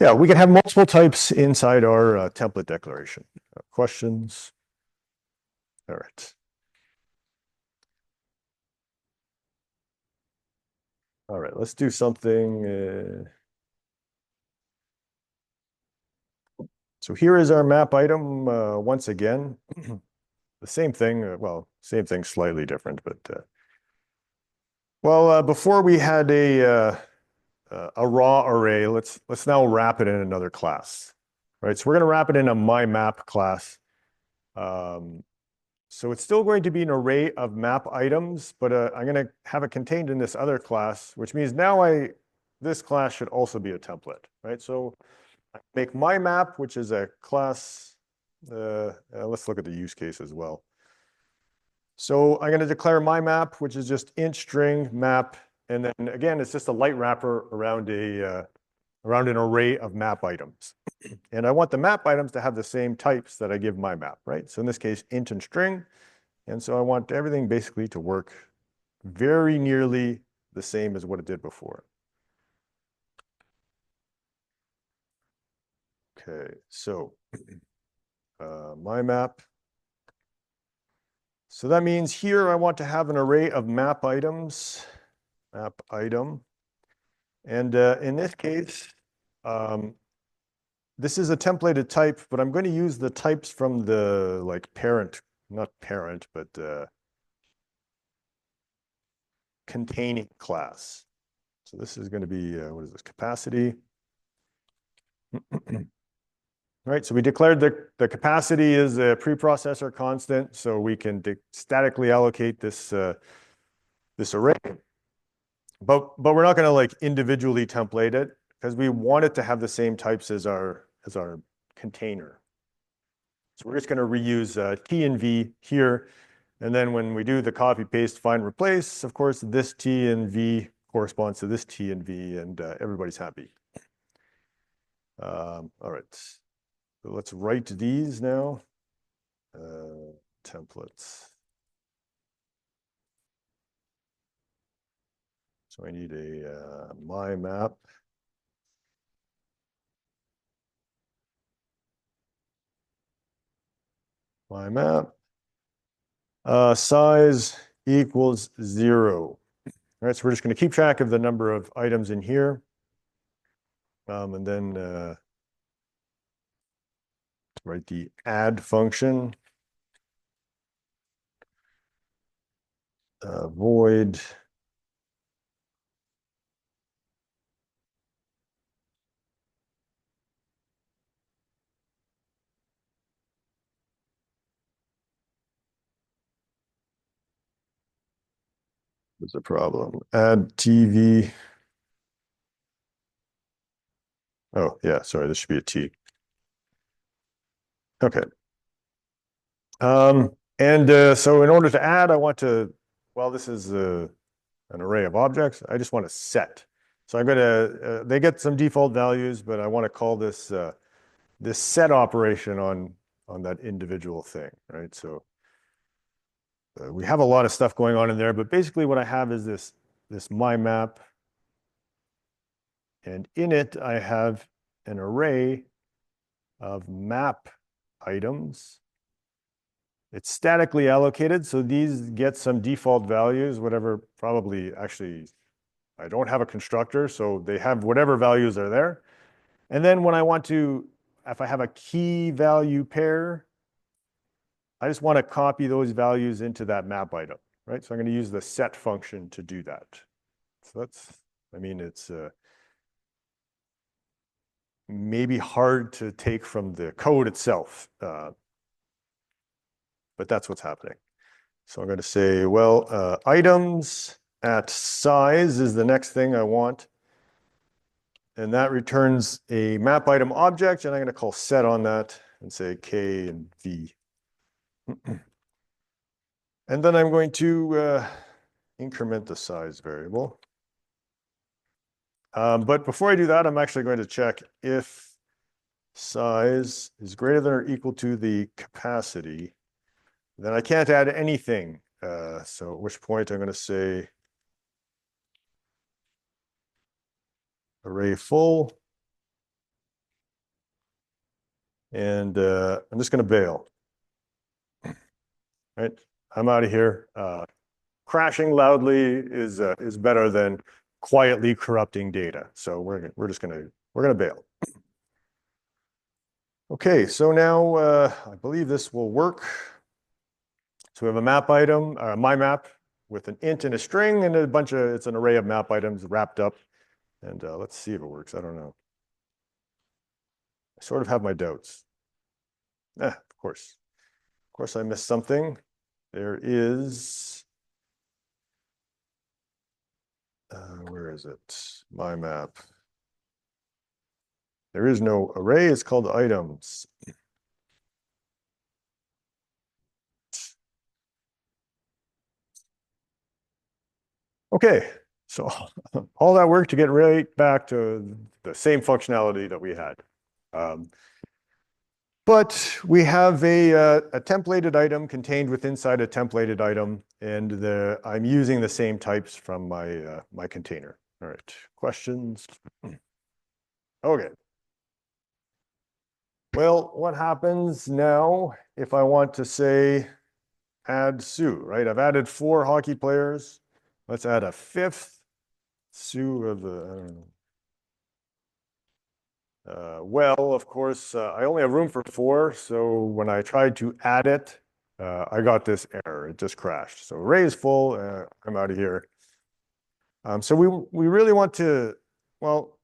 yeah, we can have multiple types inside our template declaration. Questions? All right. All right, let's do something. So here is our map item once again. The same thing, well, same thing, slightly different, but well, before we had a raw array, let's now wrap it in another class, right? So we're going to wrap it in a myMap class. So it's still going to be an array of map items, but I'm going to have it contained in this other class, which means now this class should also be a template, right? So I make myMap, which is a class. Let's look at the use case as well. So I'm going to declare myMap, which is just int string map, and then again, it's just a light wrapper around around an array of map items. And I want the map items to have the same types that I give myMap, right? So in this case, int and string. And so I want everything basically to work very nearly the same as what it did before. Okay, so myMap. So that means here I want to have an array of map items, map item. And in this case, this is a templated type, but I'm going to use the types from the parent, not parent, but containing class. So this is going to be, what is this, capacity? All right, so we declared the capacity is a preprocessor constant, so we can statically allocate this array. But we're not going to individually template it because we want it to have the same types as our container. So we're just going to reuse T and V here. And then when we do the copy, paste, find, replace, of course, this T and V corresponds to this T and V, and everybody's happy. All right, so let's write these now. Templates. So I need a myMap. myMap. Size equals 0. All right, so we're just going to keep track of the number of items in here. And then write the add function. Void. What's the problem? Add TV. Oh, yeah, sorry, this should be a T. Okay. So in order to add, I want to, well, this is an array of objects. I just want to set. So I'm going to, they get some default values, but I want to call this this set operation on that individual thing, right? So we have a lot of stuff going on in there, but basically what I have is this my map, and in it I have an array of map items. It's statically allocated, so these get some default values, whatever, probably actually, I don't have a constructor, so they have whatever values are there. And then when I want to, if I have a key value pair, I just want to copy those values into that map item, right? So I'm going to use the set function to do that. So that's, I mean, it's maybe hard to take from the code itself, but that's what's happening. So I'm going to say, well, items at size is the next thing I want. And that returns a map item object, and I'm going to call set on that and say K and V. And then I'm going to increment the size variable. But before I do that, I'm actually going to check if size is greater than or equal to the capacity. Then I can't add anything. So at which point I'm going to say array full. And I'm just going to bail. Right? I'm out of here. Crashing loudly is better than quietly corrupting data. So we're gonna bail. Okay, so now I believe this will work. So we have a map item, my map, with an int and a string and a bunch of, it's an array of map items wrapped up. And let's see if it works. I don't know. I sort of have my doubts. Of course I missed something. There is, where is it? My map. There is no array, it's called items. Okay, so all that work to get right back to the same functionality that we had. But we have a templated item contained inside a templated item, and I'm using the same types from my, my container. All right, questions? Okay. Well, what happens now if I want to say add Sue, right? I've added 4 hockey players. Let's add a 5th. Sue of the, I don't know. Well, of course, I only have room for 4. So when I tried to add it, I got this error. It just crashed. So array is full. I'm out of here. So we really want to, well,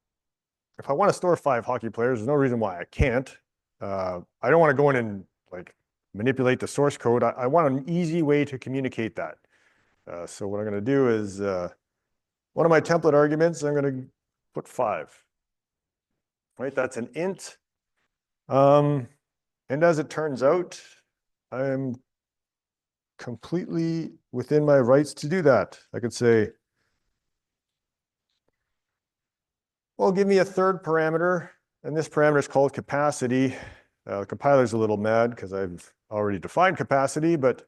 if I want to store 5 hockey players, there's no reason why I can't. I don't want to go in and like manipulate the source code. I want an easy way to communicate that. So what I'm going to do is one of my template arguments, I'm going to put 5. Right, that's an int. And as it turns out, I'm completely within my rights to do that. I could say, well, give me a 3rd parameter, and this parameter is called capacity. The compiler's a little mad because I've already defined capacity, but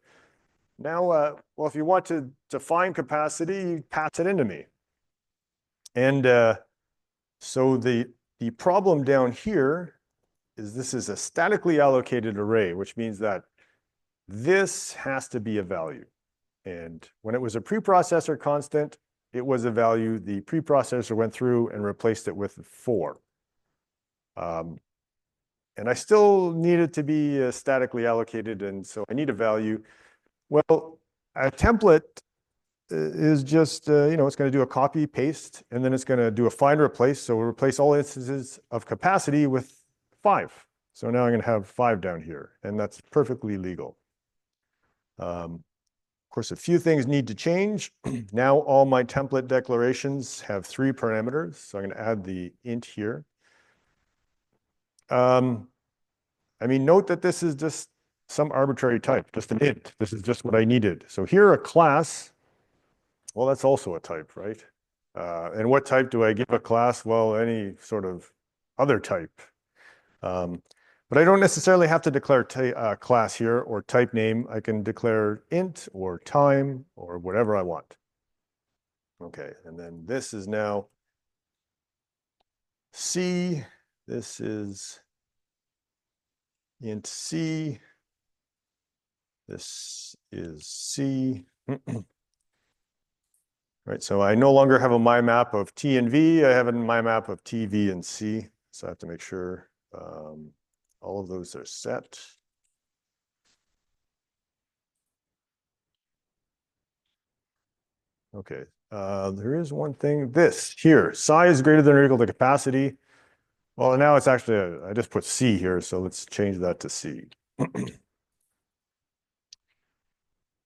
now, well, if you want to define capacity, pass it into me. And so the problem down here is this is a statically allocated array, which means that this has to be a value. And when it was a preprocessor constant, it was a value. The preprocessor went through and replaced it with 4. And I still need it to be statically allocated, and so I need a value. Well, a template is just, you know, it's going to do a copy, paste, and then it's going to do a find replace. So we'll replace all instances of capacity with 5. So now I'm going to have 5 down here, and that's perfectly legal. Of course, a few things need to change. Now all my template declarations have 3 parameters. So I'm going to add the int here. I mean, note that this is just some arbitrary type, just an int. This is just what I needed. So here a class, well, that's also a type, right? And what type do I give a class? Well, any sort of other type. But I don't necessarily have to declare class here or type name. I can declare int or time or whatever I want. Okay, and then this is now C. This is int C. This is C. Right, so I no longer have a my map of T and V. I have a my map of T, V, and C. So I have to make sure all of those are set. Okay, there is one thing. This here, psi is greater than or equal to capacity. Well, now it's actually, I just put C here, so let's change that to C.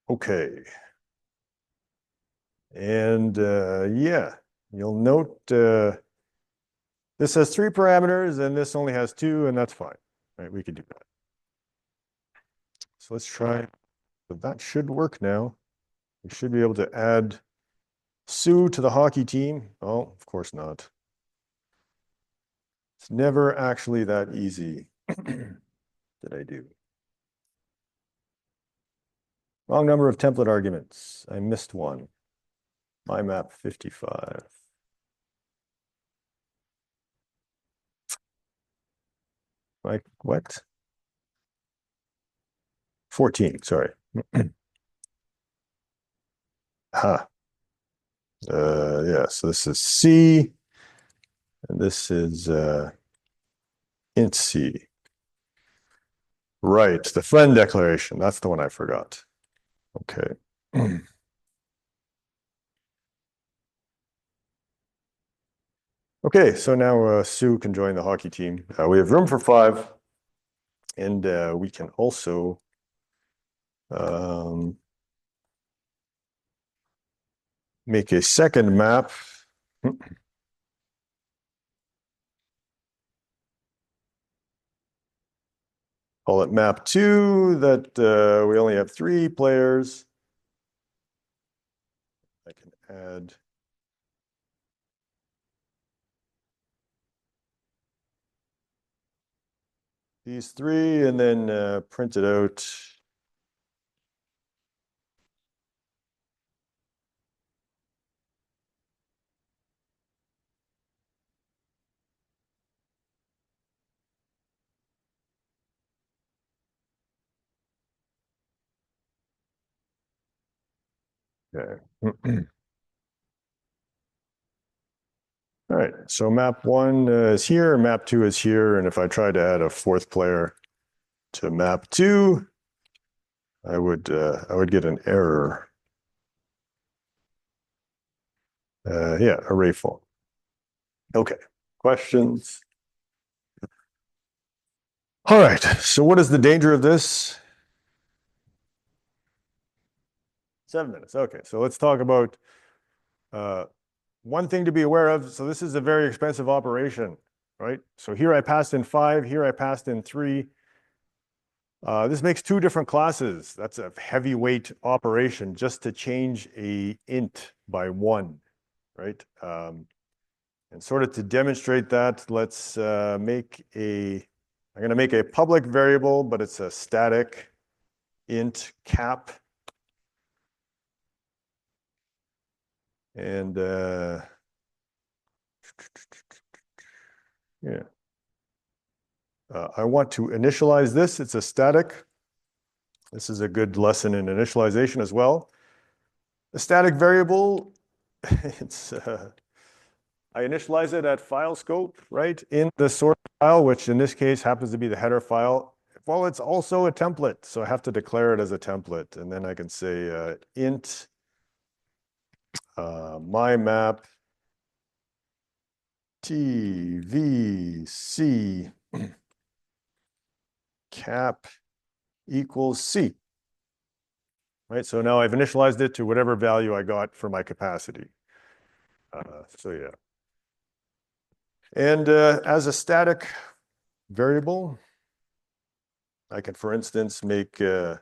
Okay. And yeah, you'll note this has 3 parameters and this only has 2, and that's fine. Right, we can do that. So let's try. So that should work now. We should be able to add Sue to the hockey team. Oh, of course not. It's never actually that easy. Did I do? Wrong number of template arguments. I missed one. My map 55. Like what? 14, sorry. Huh. Yeah, so this is C, and this is int C. Right, the friend declaration. That's the one I forgot. Okay. Okay, so now Sue can join the hockey team. We have room for 5, and we can also make a second map. Call it map 2, that we only have 3 players. I can add these 3 and then print it out. Okay. All right, so map 1 is here, map 2 is here, and if I try to add a 4th player to map 2, I would get an error. Yeah, array full. Okay, questions? All right, so what is the danger of this? 7 minutes. Okay, so let's talk about one thing to be aware of. So this is a very expensive operation, right? So here I passed in 5, here I passed in 3. This makes 2 different classes. That's a heavyweight operation just to change a int by 1, right? And sort of to demonstrate that, let's I'm going to make a public variable, but it's a static int cap. And yeah, I want to initialize this. It's a static. This is a good lesson in initialization as well. A static variable, it's I initialize it at file scope, right? In the source file, which in this case happens to be the header file. Well, it's also a template, so I have to declare it as a template. And then I can say int my map tvc cap equals C. Right, so now I've initialized it to whatever value I got for my capacity. So yeah. And as a static variable, I can, for instance, make oh,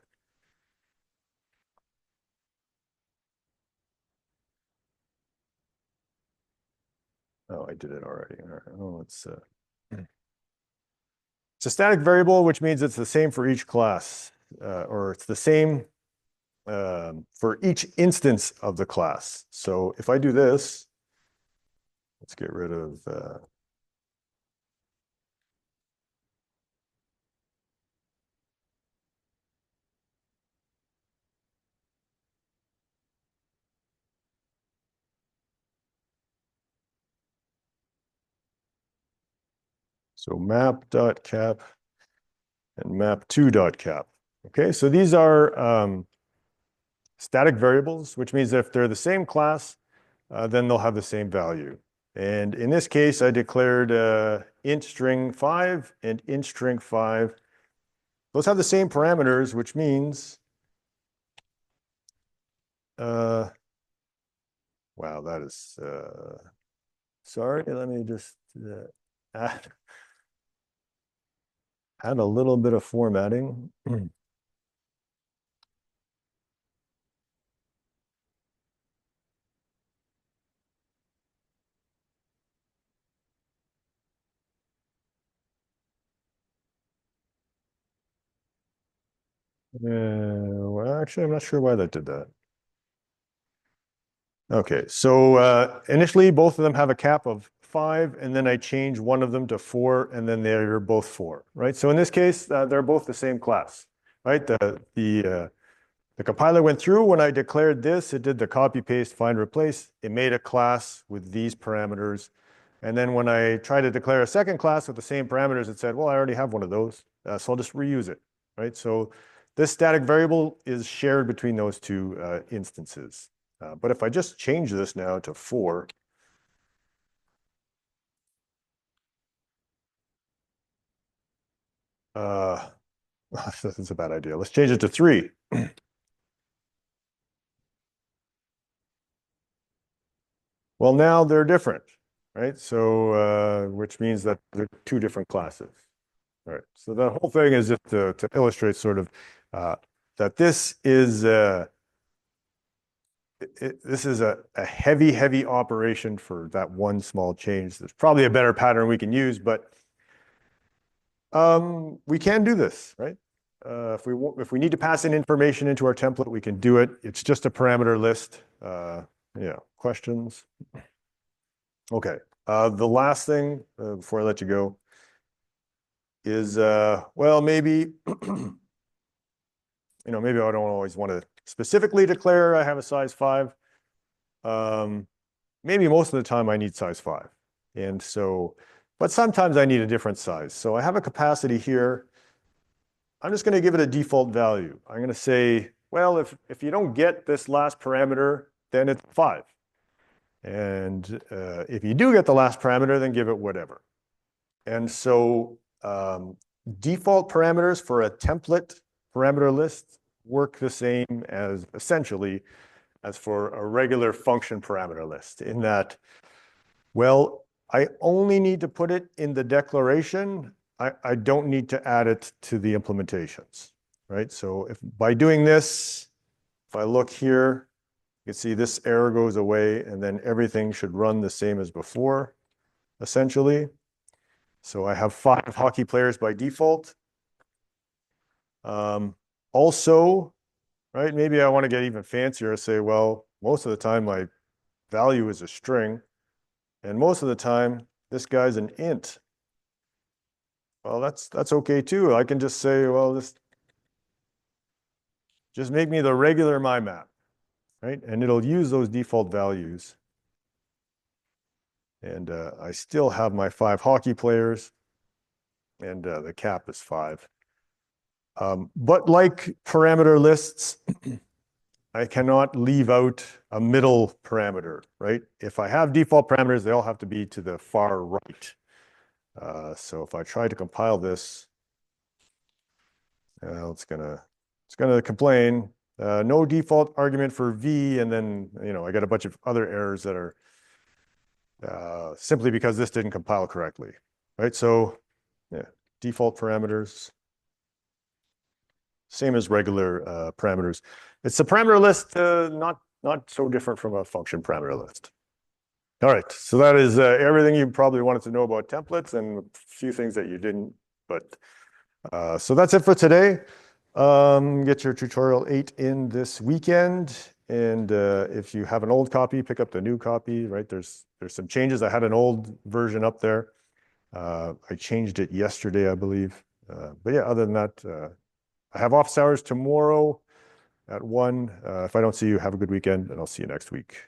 I did it already. All right. Oh, it's a static variable, which means it's the same for each class, or it's the same for each instance of the class. So if I do this, let's get rid of so map.cap and map2.cap. Okay, so these are static variables, which means if they're the same class, then they'll have the same value. And in this case, I declared int string 5 and int string 5. Those have the same parameters, which means, wow, that is, sorry, let me just add a little bit of formatting. Well, actually, I'm not sure why that did that. Okay, so initially both of them have a cap of 5, and then I change one of them to 4, and then they're both 4, right? So in this case, they're both the same class, right? The compiler went through when I declared this, it did the copy, paste, find, replace. It made a class with these parameters. And then when I tried to declare a second class with the same parameters, it said, well, I already have one of those, so I'll just reuse it, right? So this static variable is shared between those two instances. But if I just change this now to 4, this is a bad idea. Let's change it to 3. Well, now they're different, right? So, which means that they're two different classes. All right. So the whole thing is just to illustrate sort of that this is this is a heavy, heavy operation for that one small change. There's probably a better pattern we can use, but we can do this, right? If we need to pass in information into our template, we can do it. It's just a parameter list. Yeah, questions? Okay. The last thing before I let you go is, well, maybe, maybe I don't always want to specifically declare I have a size 5. Maybe most of the time I need size 5. And so, but sometimes I need a different size. So I have a capacity here. I'm just going to give it a default value. I'm going to say, well, if you don't get this last parameter, then it's 5. And if you do get the last parameter, then give it whatever. And so default parameters for a template parameter list work the same as essentially as for a regular function parameter list in that, well, I only need to put it in the declaration. I don't need to add it to the implementations, right? So if by doing this, if I look here, you can see this error goes away and then everything should run the same as before, essentially. So I have 5 hockey players by default. Also, right, maybe I want to get even fancier and say, well, most of the time my value is a string, and most of the time this guy's an int. Well, that's okay too. I can just say, well, just make me the regular my map, right? And it'll use those default values. And I still have my 5 hockey players, and the cap is 5. But like parameter lists, I cannot leave out a middle parameter, right? If I have default parameters, they all have to be to the far right. So if I try to compile this, it's gonna complain. No default argument for v, and then I got a bunch of other errors that are simply because this didn't compile correctly, right? So yeah, default parameters. Same as regular parameters. It's a parameter list, not so different from a function parameter list. All right, so that is everything you probably wanted to know about templates and a few things that you didn't, but so that's it for today. Get your tutorial 8 in this weekend. And if you have an old copy, pick up the new copy, right? There's some changes. I had an old version up there. I changed it yesterday, I believe. But yeah, other than that, I have office hours tomorrow at 1. If I don't see you, have a good weekend, and I'll see you next week.